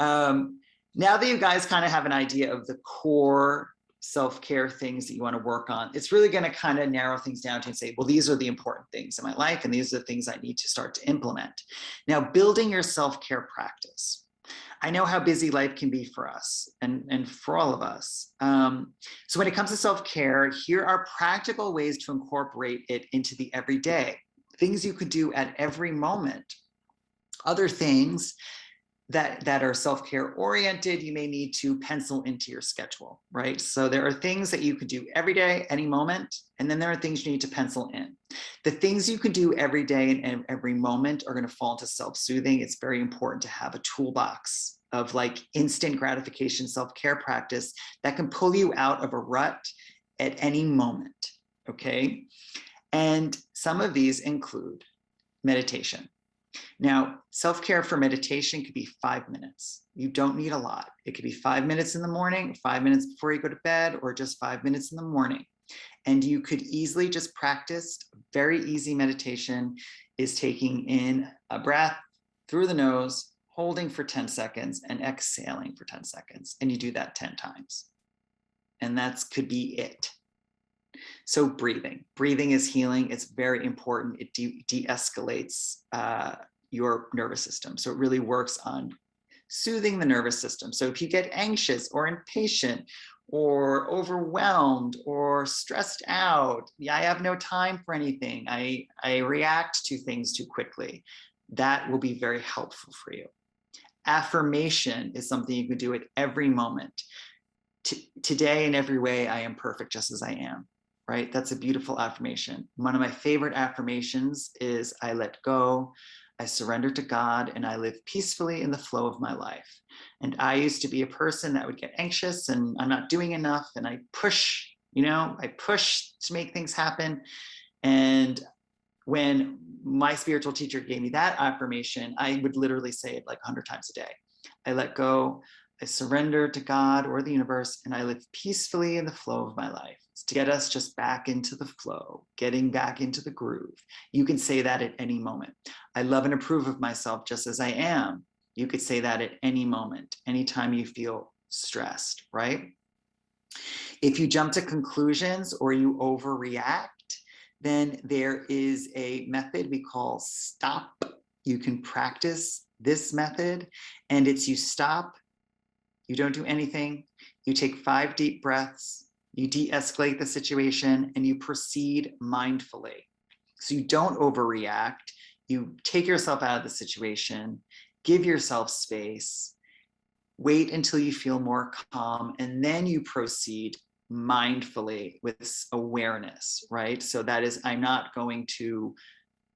now that you guys kind of have an idea of the core self-care things that you want to work on, it's really going to kind of narrow things down to and say, well, these are the important things in my life, and these are the things I need to start to implement. Now, building your self-care practice. I know how busy life can be for us and for all of us. So when it comes to self-care, here are practical ways to incorporate it into the everyday, things you could do at every moment. Other things that are self-care oriented, you may need to pencil into your schedule, right? So there are things that you could do every day, any moment, and then there are things you need to pencil in. The things you can do every day and every moment are going to fall into self-soothing. It's very important to have a toolbox of like instant gratification self-care practice that can pull you out of a rut at any moment, okay? And some of these include meditation. Now, self-care for meditation could be 5 minutes. You don't need a lot. It could be 5 minutes in the morning, 5 minutes before you go to bed, or just 5 minutes in the morning. And you could easily just practice. Very easy meditation is taking in a breath through the nose, holding for 10 seconds, and exhaling for 10 seconds. And you do that 10 times. And that could be it. So breathing. Breathing is healing. It's very important. It de-escalates your nervous system. So it really works on soothing the nervous system. So if you get anxious or impatient or overwhelmed or stressed out, I have no time for anything, I react to things too quickly, that will be very helpful for you. Affirmation is something you can do at every moment. Today, in every way, I am perfect just as I am. Right? That's a beautiful affirmation. One of my favorite affirmations is I let go, I surrender to God, and I live peacefully in the flow of my life. And I used to be a person that would get anxious and I'm not doing enough, and I push, I push to make things happen. And when my spiritual teacher gave me that affirmation, I would literally say it like 100 times a day. I let go, I surrender to God or the universe, and I live peacefully in the flow of my life. It's to get us just back into the flow, getting back into the groove. You can say that at any moment. I love and approve of myself just as I am. You could say that at any moment, anytime you feel stressed, right? If you jump to conclusions or you overreact, then there is a method we call stop. You can practice this method, and it's you stop, you don't do anything, you take 5 deep breaths, you de-escalate the situation, and you proceed mindfully. So you don't overreact, you take yourself out of the situation, give yourself space, wait until you feel more calm, and then you proceed mindfully with awareness, right? So that is, I'm not going to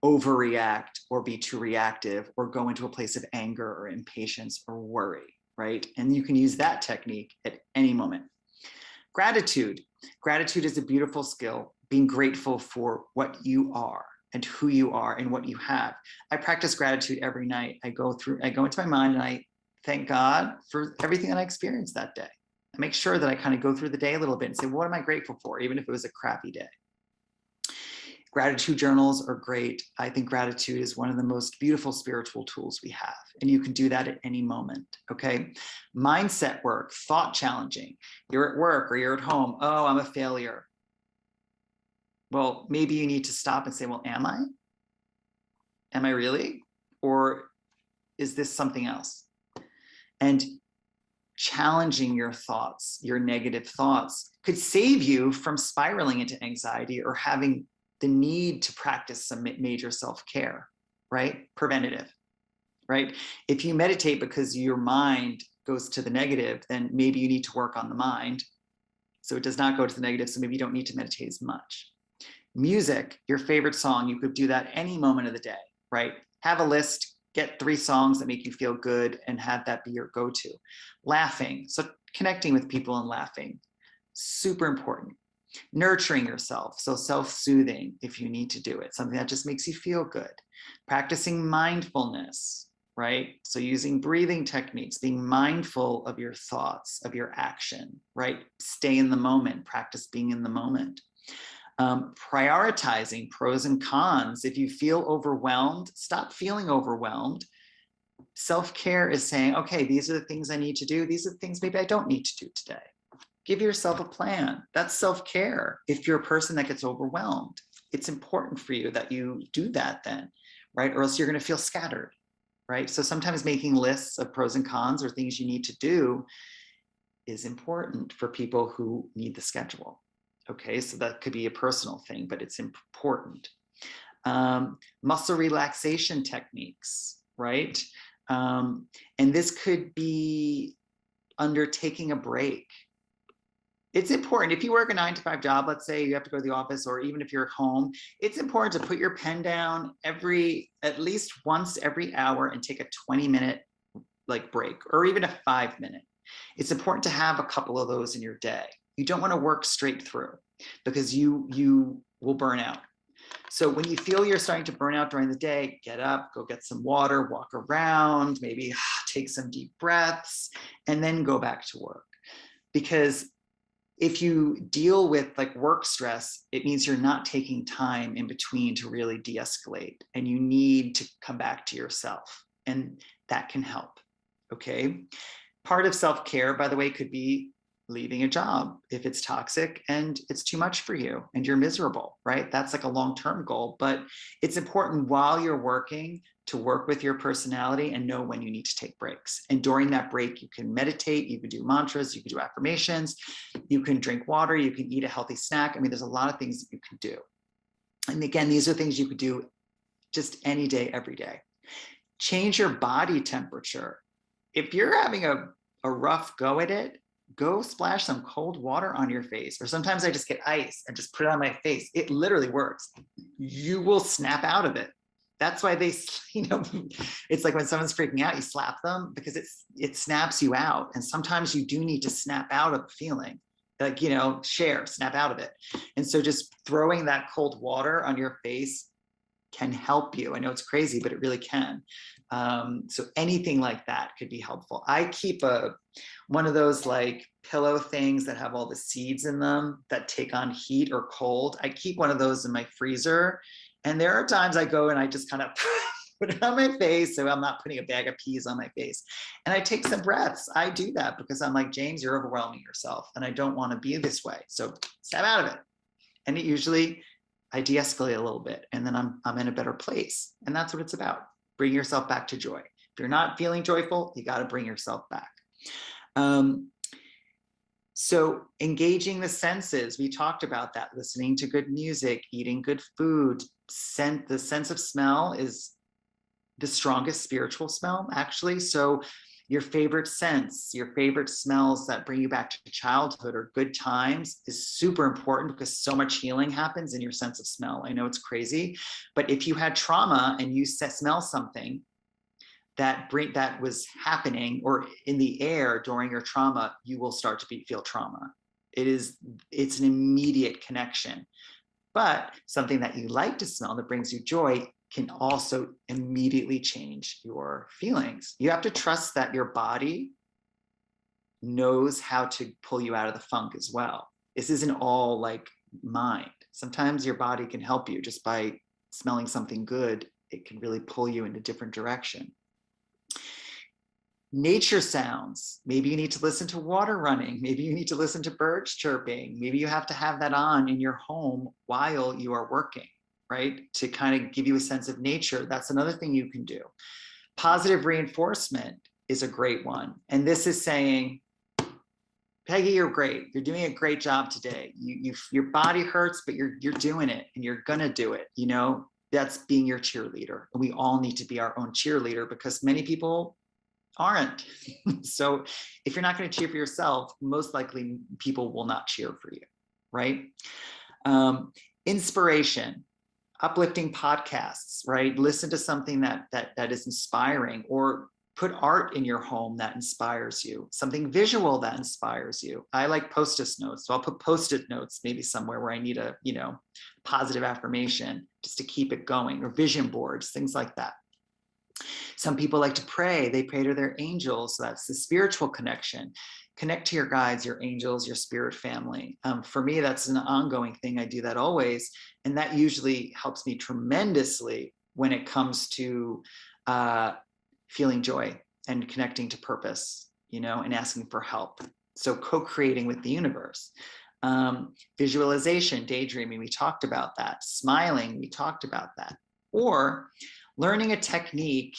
overreact or be too reactive or go into a place of anger or impatience or worry, right? And you can use that technique at any moment. Gratitude. Gratitude is a beautiful skill, being grateful for what you are and who you are and what you have. I practice gratitude every night. I go into my mind and I thank God for everything that I experienced that day. I make sure that I kind of go through the day a little bit and say, what am I grateful for, even if it was a crappy day? Gratitude journals are great. I think gratitude is one of the most beautiful spiritual tools we have, and you can do that at any moment, okay? Mindset work, thought challenging. You're at work or you're at home. Oh, I'm a failure. Well, maybe you need to stop and say, well, am I? Am I really? Or is this something else? And challenging your thoughts, your negative thoughts, could save you from spiraling into anxiety or having the need to practice some major self-care, right? Preventative, right? If you meditate because your mind goes to the negative, then maybe you need to work on the mind so it does not go to the negative, so maybe you don't need to meditate as much. Music, your favorite song, you could do that any moment of the day, right? Have a list, get 3 songs that make you feel good and have that be your go-to. Laughing, so connecting with people and laughing, super important. Nurturing yourself, so self-soothing if you need to do it, something that just makes you feel good. Practicing mindfulness, right? So using breathing techniques, being mindful of your thoughts, of your action, right? Stay in the moment, practice being in the moment. Prioritizing pros and cons. If you feel overwhelmed, stop feeling overwhelmed. Self-care is saying, okay, these are the things I need to do. These are the things maybe I don't need to do today. Give yourself a plan. That's self-care. If you're a person that gets overwhelmed, it's important for you that you do that then, right? Or else you're going to feel scattered, right? So sometimes making lists of pros and cons or things you need to do is important for people who need the schedule. Okay, so that could be a personal thing, but it's important. Muscle relaxation techniques, right? And this could be undertaking a break. It's important. If you work a 9-to-5 job, let's say you have to go to the office, or even if you're at home, it's important to put your pen down at least once every hour and take a 20-minute like break, or even a 5-minute. It's important to have a couple of those in your day. You don't want to work straight through because you will burn out. So when you feel you're starting to burn out during the day, get up, go get some water, walk around, maybe take some deep breaths, and then go back to work. Because if you deal with like work stress, it means you're not taking time in between to really de-escalate, and you need to come back to yourself, and that can help. Okay. Part of self-care, by the way, could be leaving a job if it's toxic and it's too much for you and you're miserable, right? That's like a long-term goal, but it's important while you're working to work with your personality and know when you need to take breaks. And during that break, you can meditate, you can do mantras, you can do affirmations, you can drink water, you can eat a healthy snack. I mean, there's a lot of things that you can do. And again, these are things you could do just any day, every day. Change your body temperature. If you're having a rough go at it, go splash some cold water on your face. Or sometimes I just get ice and just put it on my face. It literally works. You will snap out of it. That's why they, it's like when someone's freaking out, you slap them because it snaps you out. And sometimes you do need to snap out of the feeling, like, snap out of it. And so just throwing that cold water on your face can help you. I know it's crazy, but it really can. So anything like that could be helpful. I keep one of those like pillow things that have all the seeds in them that take on heat or cold. I keep one of those in my freezer. And there are times I go and I just kind of put it on my face, so I'm not putting a bag of peas on my face. And I take some breaths. I do that because I'm like, James, you're overwhelming yourself and I don't want to be this way. So step out of it. And it usually, I de-escalate a little bit and then I'm in a better place. And that's what it's about. Bring yourself back to joy. If you're not feeling joyful, you got to bring yourself back. So engaging the senses, we talked about that, listening to good music, eating good food. The sense of smell is the strongest spiritual smell, actually. So your favorite scents, your favorite smells that bring you back to childhood or good times is super important because so much healing happens in your sense of smell. I know it's crazy, but if you had trauma and you smell something that was happening or in the air during your trauma, you will start to feel trauma. It's an immediate connection. But something that you like to smell that brings you joy can also immediately change your feelings. You have to trust that your body knows how to pull you out of the funk as well. This isn't all like mind. Sometimes your body can help you just by smelling something good. It can really pull you in a different direction. Nature sounds. Maybe you need to listen to water running. Maybe you need to listen to birds chirping. Maybe you have to have that on in your home while you are working, right? To kind of give you a sense of nature. That's another thing you can do. Positive reinforcement is a great one. And this is saying, Peggy, you're great. You're doing a great job today. Your body hurts, but you're doing it and you're gonna do it. That's being your cheerleader. And we all need to be our own cheerleader because many people aren't. So if you're not going to cheer for yourself, most likely people will not cheer for you, right? Inspiration, uplifting podcasts, right? Listen to something that is inspiring, or put art in your home that inspires you, something visual that inspires you. I like Post-it notes, so I'll put Post-it notes maybe somewhere where I need a positive affirmation just to keep it going, or vision boards, things like that. Some people like to pray. They pray to their angels. So that's the spiritual connection. Connect to your guides, your angels, your spirit family. For me, that's an ongoing thing. I do that always. And that usually helps me tremendously when it comes to feeling joy and connecting to purpose, and asking for help. So co-creating with the universe. Visualization, daydreaming, we talked about that. Smiling, we talked about that. Or learning a technique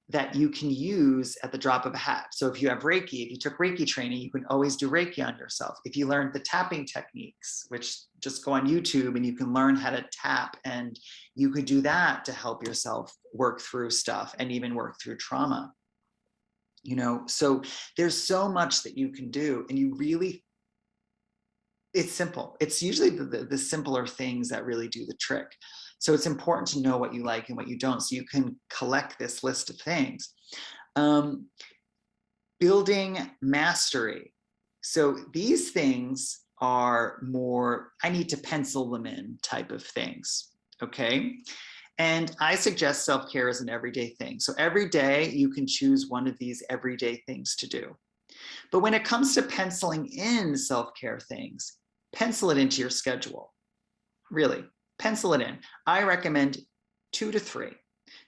that you can use at the drop of a hat. So if you have Reiki, if you took Reiki training, you can always do Reiki on yourself. If you learned the tapping techniques, which just go on YouTube and you can learn how to tap, and you could do that to help yourself work through stuff and even work through trauma. You know, so there's so much that you can do, and you really, it's simple. It's usually the simpler things that really do the trick. So it's important to know what you like and what you don't, so you can collect this list of things. Building mastery. So these things are more, I need to pencil them in type of things, okay? And I suggest self-care as an everyday thing. So every day you can choose one of these everyday things to do. But when it comes to penciling in self-care things, pencil it into your schedule. Really, pencil it in. I recommend 2 to 3.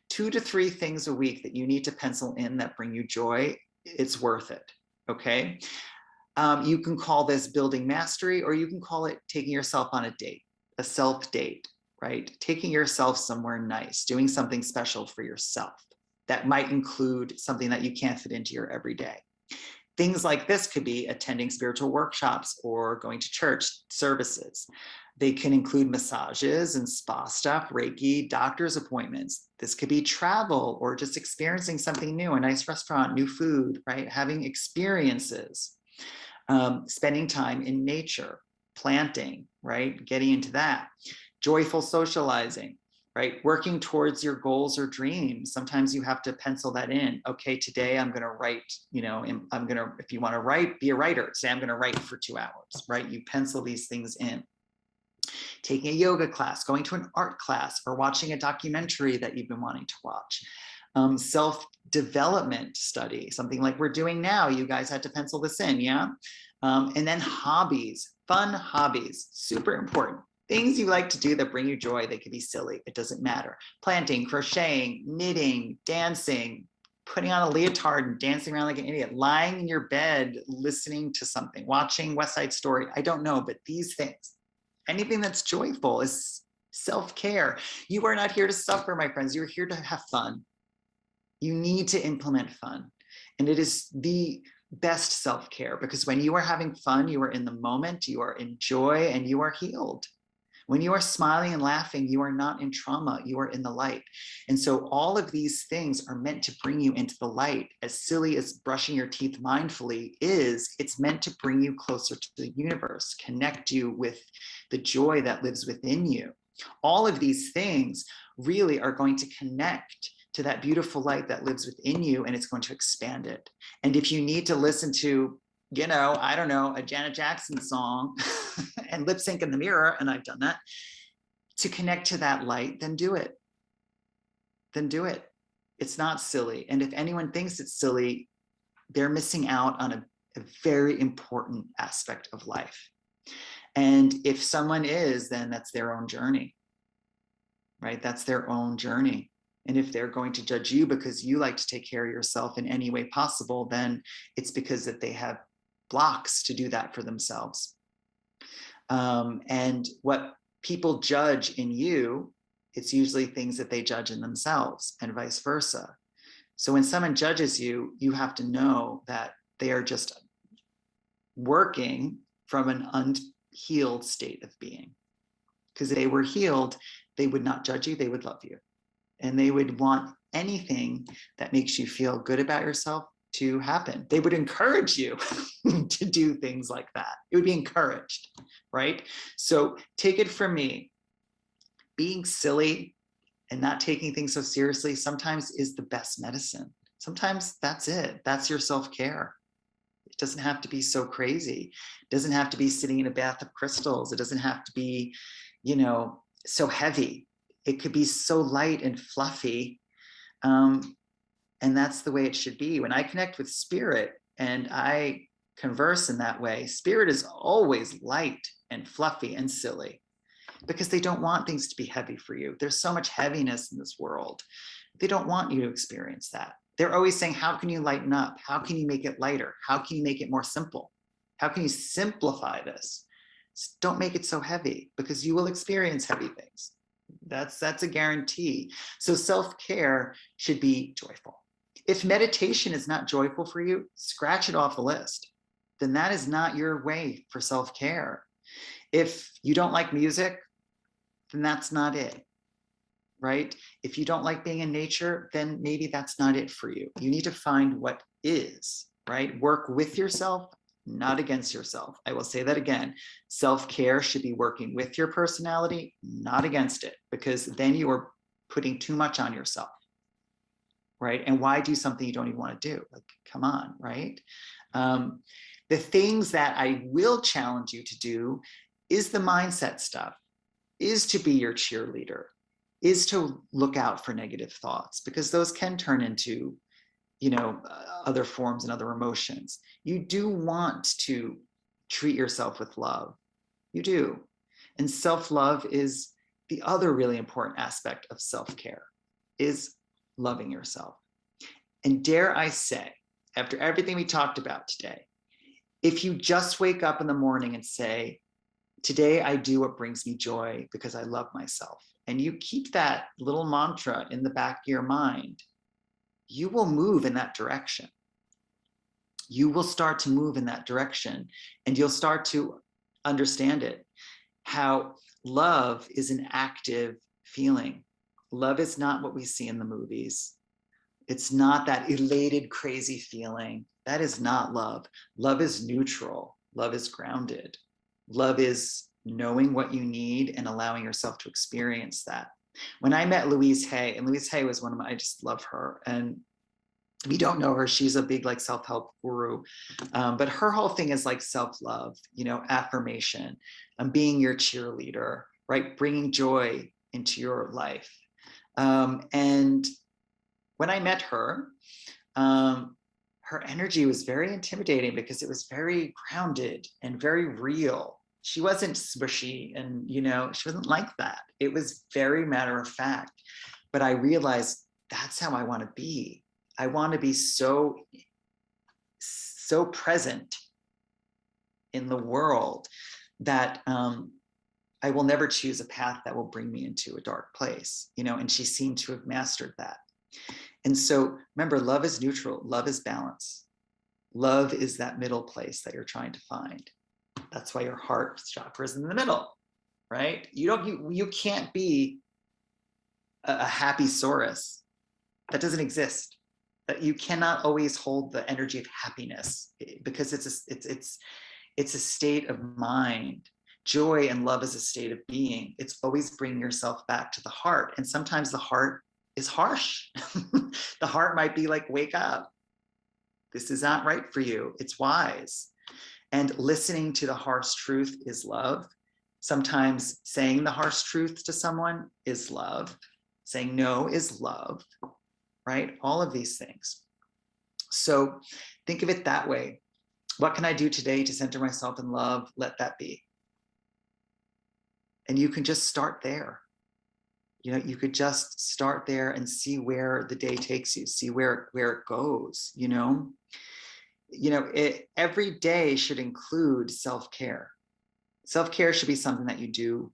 2 to 3 things a week that you need to pencil in that bring you joy. It's worth it, okay? You can call this building mastery, or you can call it taking yourself on a date, a self date, right? Taking yourself somewhere nice, doing something special for yourself. That might include something that you can't fit into your everyday. Things like this could be attending spiritual workshops or going to church services. They can include massages and spa stuff, Reiki, doctor's appointments. This could be travel or just experiencing something new, a nice restaurant, new food, right? Having experiences, spending time in nature, planting, right? Getting into that. Joyful socializing, right? Working towards your goals or dreams. Sometimes you have to pencil that in. Okay, today I'm going to write, you know, I'm going to, if you want to write, be a writer. Say I'm going to write for 2 hours, right? You pencil these things in. Taking a yoga class, going to an art class, or watching a documentary that you've been wanting to watch. Self-development study, something like we're doing now. You guys had to pencil this in, yeah? And then hobbies, fun hobbies, super important. Things you like to do that bring you joy. They could be silly, it doesn't matter. Planting, crocheting, knitting, dancing, putting on a leotard and dancing around like an idiot, lying in your bed, listening to something, watching West Side Story. I don't know, but these things, anything that's joyful is self-care. You are not here to suffer, my friends. You're here to have fun. You need to implement fun. And it is the best self-care, because when you are having fun, you are in the moment, you are in joy, and you are healed. When you are smiling and laughing, you are not in trauma, you are in the light. And so all of these things are meant to bring you into the light. As silly as brushing your teeth mindfully is, it's meant to bring you closer to the universe, connect you with the joy that lives within you. All of these things really are going to connect to that beautiful light that lives within you, and it's going to expand it. And if you need to listen to, you know, I don't know, a Janet Jackson song and lip sync in the mirror, and I've done that, to connect to that light, then do it. Then do it. It's not silly. And if anyone thinks it's silly, they're missing out on a very important aspect of life. And if someone is, then that's their own journey, right? That's their own journey. And if they're going to judge you because you like to take care of yourself in any way possible, then it's because that they have blocks to do that for themselves. And what people judge in you, it's usually things that they judge in themselves, and vice versa. So when someone judges you, you have to know that they are just working from an unhealed state of being. Because if they were healed, they would not judge you, they would love you. And they would want anything that makes you feel good about yourself to happen. They would encourage you to do things like that. It would be encouraged, right? So take it from me. Being silly and not taking things so seriously sometimes is the best medicine. Sometimes that's it. That's your self-care. It doesn't have to be so crazy. It doesn't have to be sitting in a bath of crystals. It doesn't have to be, you know, so heavy. It could be so light and fluffy. And that's the way it should be. When I connect with spirit and I converse in that way, spirit is always light and fluffy and silly, because they don't want things to be heavy for you. There's so much heaviness in this world. They don't want you to experience that. They're always saying, how can you lighten up? How can you make it lighter? How can you make it more simple? How can you simplify this? Don't make it so heavy, because you will experience heavy things. That's a guarantee. So self-care should be joyful. If meditation is not joyful for you, scratch it off the list. Then that is not your way for self-care. If you don't like music, then that's not it, right? If you don't like being in nature, then maybe that's not it for you. You need to find what is, right? Work with yourself, not against yourself. I will say that again. Self-care should be working with your personality, not against it, because then you are putting too much on yourself, right? And why do something you don't even want to do? Like, come on, right? The things that I will challenge you to do is the mindset stuff, is to be your cheerleader, is to look out for negative thoughts, because those can turn into, you know, other forms and other emotions. You do want to treat yourself with love. You do. And self-love is the other really important aspect of self-care, is loving yourself. And dare I say, after everything we talked about today, if you just wake up in the morning and say, today I do what brings me joy because I love myself, and you keep that little mantra in the back of your mind, you will move in that direction. You will start to move in that direction, and you'll start to understand it, how love is an active feeling. Love is not what we see in the movies. It's not that elated, crazy feeling. That is not love. Love is neutral. Love is grounded. Love is knowing what you need and allowing yourself to experience that. When I met Louise Hay, and Louise Hay was one of my, I just love her. And we don't know her. She's a big like self-help guru. But her whole thing is like self-love, you know, affirmation, being your cheerleader, right? Bringing joy into your life. And when I met her, her energy was very intimidating because it was very grounded and very real. She wasn't swishy and, you know, she wasn't like that. It was very matter of fact. But I realized that's how I want to be. I want to be so present in the world that I will never choose a path that will bring me into a dark place, you know, and she seemed to have mastered that. And so remember, love is neutral, love is balance. Love is that middle place that you're trying to find. That's why your heart chakra is in the middle, right? You can't be a happy Saurus. That doesn't exist. That you cannot always hold the energy of happiness, because it's a state of mind. Joy and love is a state of being. It's always bringing yourself back to the heart. And sometimes the heart is harsh. The heart might be like, wake up. This is not right for you. It's wise. And listening to the harsh truth is love. Sometimes saying the harsh truth to someone is love. Saying no is love, right? All of these things. So think of it that way. What can I do today to center myself in love? Let that be. And you can just start there. You know, you could just start there and see where the day takes you, see where it goes, you know. Every day should include self-care. Self-care should be something that you do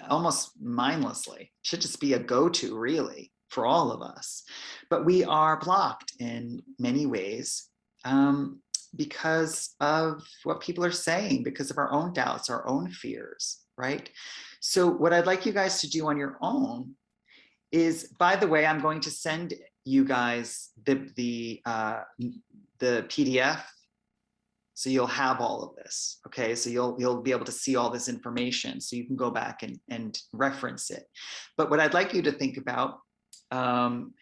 almost mindlessly. It should just be a go-to, really, for all of us. But we are blocked in many ways because of what people are saying, because of our own doubts, our own fears, right? So what I'd like you guys to do on your own is, by the way, I'm going to send you guys the PDF, so you'll have all of this. Okay, so you'll be able to see all this information, so you can go back and reference it. But what I'd like you to think about on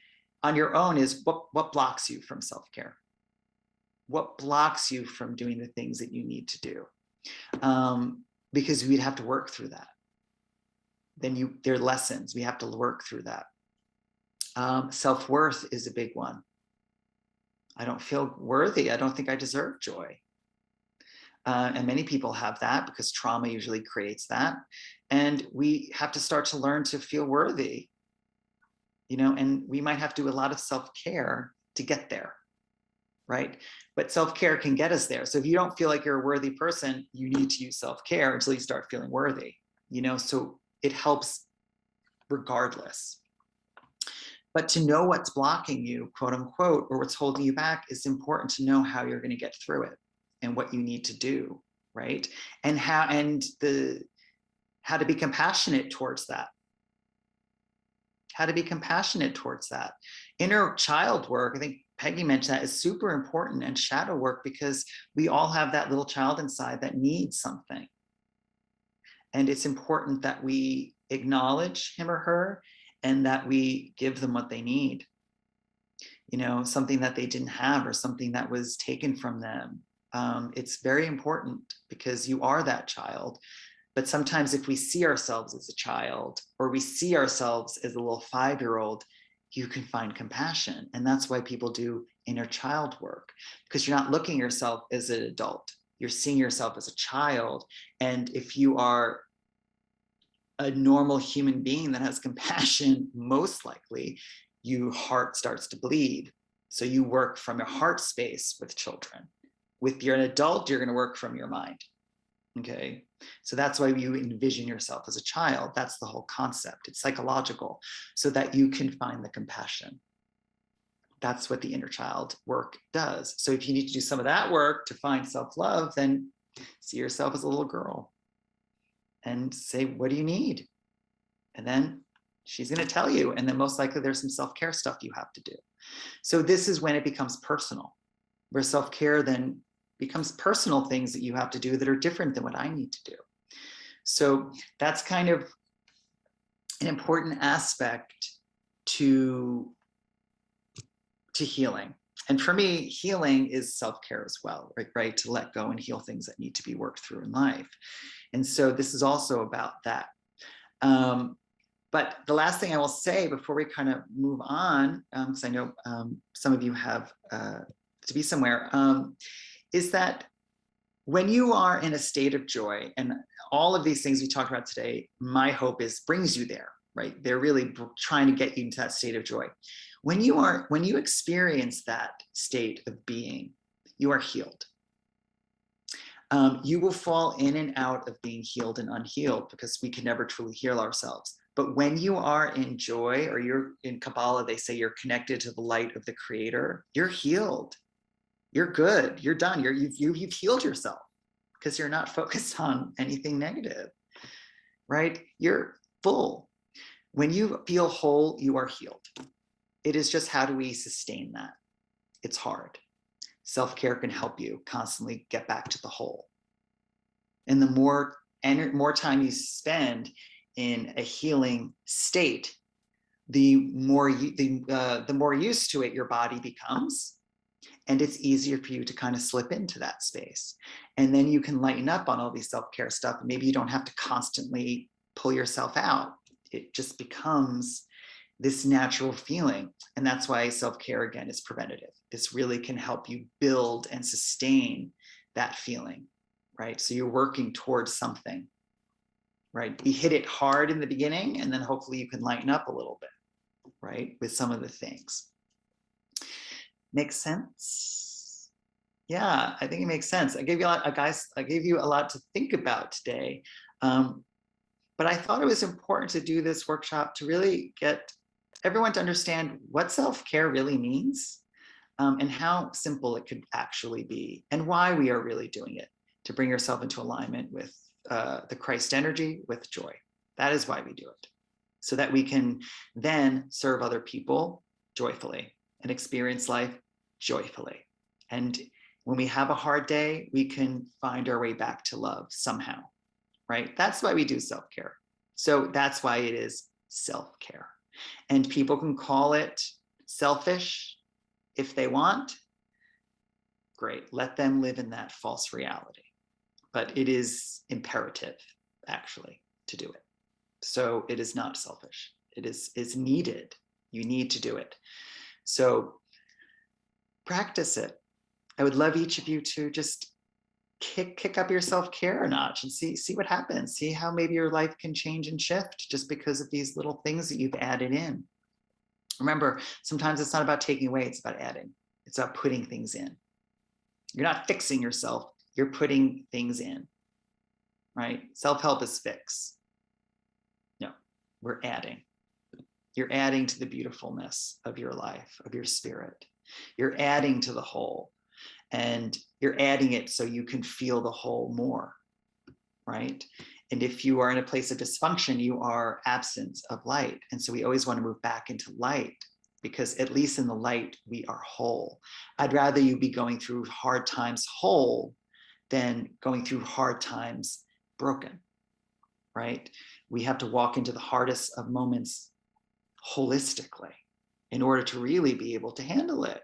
your own is what blocks you from self-care. What blocks you from doing the things that you need to do? Because we'd have to work through that. Then there are lessons, we have to work through that. Self-worth is a big one. I don't feel worthy. I don't think I deserve joy. And many people have that because trauma usually creates that. And we have to start to learn to feel worthy, you know, and we might have to do a lot of self-care to get there. right? But self-care can get us there. So if you don't feel like you're a worthy person, you need to use self-care until you start feeling worthy, you know, so it helps regardless. But to know what's blocking you, quote unquote, or what's holding you back, is important to know how you're going to get through it and what you need to do, right? And how to be compassionate towards that. How to be compassionate towards that. Inner child work, I think Peggy mentioned that, is super important, and shadow work, because we all have that little child inside that needs something. And it's important that we acknowledge him or her and that we give them what they need. You know, something that they didn't have or something that was taken from them. It's very important, because you are that child. But sometimes if we see ourselves as a child, or we see ourselves as a little 5-year-old, you can find compassion. And that's why people do inner child work, because you're not looking at yourself as an adult. You're seeing yourself as a child. And if you are a normal human being that has compassion, most likely your heart starts to bleed. So you work from your heart space with children. With you're an adult, you're going to work from your mind. Okay, so that's why you envision yourself as a child. That's the whole concept. It's psychological, so that you can find the compassion. That's what the inner child work does. So if you need to do some of that work to find self-love, then see yourself as a little girl and say, what do you need? And then she's going to tell you. And then most likely there's some self-care stuff you have to do. So this is when it becomes personal, where self-care then becomes personal things that you have to do that are different than what I need to do. So that's kind of an important aspect to healing. And for me, healing is self-care as well, right? To let go and heal things that need to be worked through in life. And so this is also about that. But the last thing I will say before we kind of move on, because I know some of you have to be somewhere, is that when you are in a state of joy, and all of these things we talked about today, my hope is brings you there, right? They're really trying to get you into that state of joy. When you experience that state of being, you are healed. You will fall in and out of being healed and unhealed, because we can never truly heal ourselves. But when you are in joy, or you're in Kabbalah, they say you're connected to the light of the Creator, you're healed. You're good. You're done. You've healed yourself, because you're not focused on anything negative, right? You're full. When you feel whole, you are healed. It is just, how do we sustain that? It's hard. Self-care can help you constantly get back to the whole. And the more time you spend in a healing state, the more used to it your body becomes. And it's easier for you to kind of slip into that space. And then you can lighten up on all these self-care stuff. Maybe you don't have to constantly pull yourself out. It just becomes this natural feeling. And that's why self-care, again, is preventative. This really can help you build and sustain that feeling, right? So you're working towards something, right? You hit it hard in the beginning, and then hopefully you can lighten up a little bit, right? With some of the things. Makes sense? Yeah, I think it makes sense. I gave you a lot, guys. I gave you a lot to think about today, but I thought it was important to do this workshop to really get everyone to understand what self-care really means, and how simple it could actually be, and why we are really doing it, to bring yourself into alignment with the Christ energy, with joy. That is why we do it, so that we can then serve other people joyfully and experience life joyfully. And when we have a hard day, we can find our way back to love somehow, right? That's why we do self-care. So that's why it is self-care. And people can call it selfish if they want. Great, let them live in that false reality. But it is imperative, actually, to do it. So it is not selfish. It is needed. You need to do it. So practice it. I would love each of you to just kick up your self-care a notch and see what happens. See how maybe your life can change and shift just because of these little things that you've added in. Remember, sometimes it's not about taking away, it's about adding. It's about putting things in. You're not fixing yourself, you're putting things in, right? Self-help is fix. No, we're adding. You're adding to the beautifulness of your life, of your spirit. You're adding to the whole, and you're adding it so you can feel the whole more, right? And if you are in a place of dysfunction, you are absence of light. And so we always want to move back into light, because at least in the light, we are whole. I'd rather you be going through hard times whole than going through hard times broken, right? We have to walk into the hardest of moments holistically in order to really be able to handle it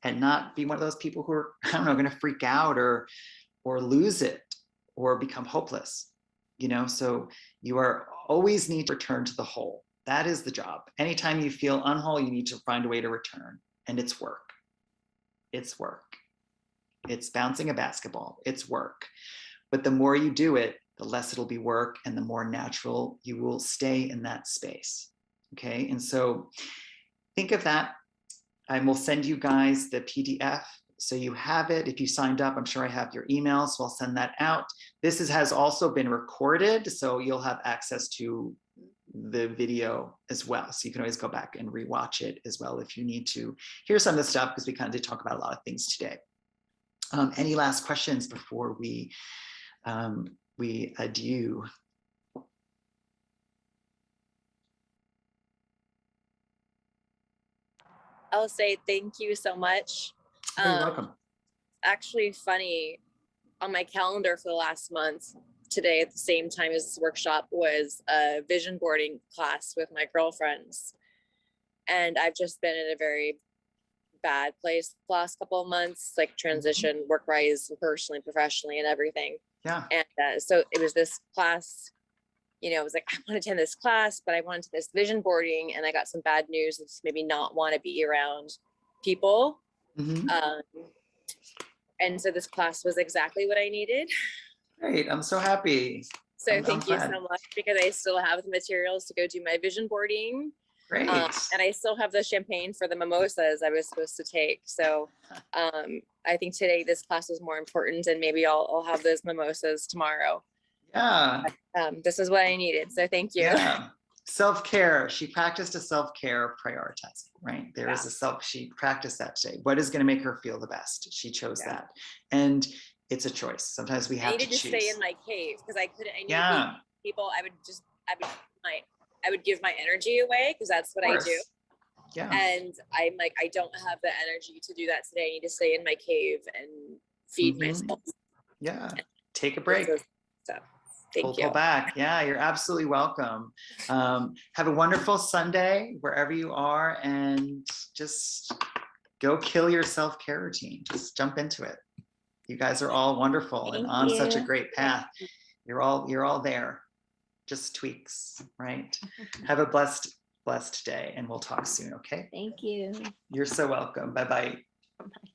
and not be one of those people who are, I don't know, going to freak out or lose it or become hopeless, you know? So you are always need to return to the whole. That is the job. Anytime you feel unwhole, you need to find a way to return, and it's work. It's work. It's bouncing a basketball. It's work. But the more you do it, the less it'll be work, and the more natural you will stay in that space. Okay. And so think of that. I will send you guys the PDF so you have it. If you signed up, I'm sure I have your email, so I'll send that out. This has also been recorded, so you'll have access to the video as well. So you can always go back and rewatch it as well if you need to hear some of the stuff, because we kind of did talk about a lot of things today. Any last questions before we adieu? I'll say thank you so much. You're welcome. Actually funny, on my calendar for the last month, today at the same time as this workshop was a vision boarding class with my girlfriends. And I've just been in a very bad place the last couple of months, like transition, work-wise, personally, professionally, and everything. Yeah. And so it was this class, you know, it was like, I want to attend this class, but I wanted to this vision boarding, and I got some bad news. It's maybe not want to be around people. And so this class was exactly what I needed. Great. I'm so happy. So thank you so much, because I still have the materials to go do my vision boarding. Great. And I still have the champagne for the mimosas I was supposed to take. So I think today this class was more important, and maybe I'll have those mimosas tomorrow. Yeah. This is what I needed. So thank you. Yeah. Self-care. She practiced a self-care prioritizing, right? There is she practiced that today. What is going to make her feel the best? She chose that. And it's a choice. Sometimes we have to choose. I needed to stay in my cave, because I couldn't, I needed people, I would give my energy away, because that's what I do. Yeah. And I'm like, I don't have the energy to do that today. I need to stay in my cave and feed myself. Yeah. Take a break. So thank you. Pull back. Yeah, you're absolutely welcome. Have a wonderful Sunday wherever you are, and just go kill your self-care routine. Just jump into it. You guys are all wonderful and on such a great path. You're all there. Just tweaks, right? Have a blessed day, and we'll talk soon, okay? Thank you. You're so welcome. Bye-bye. Bye.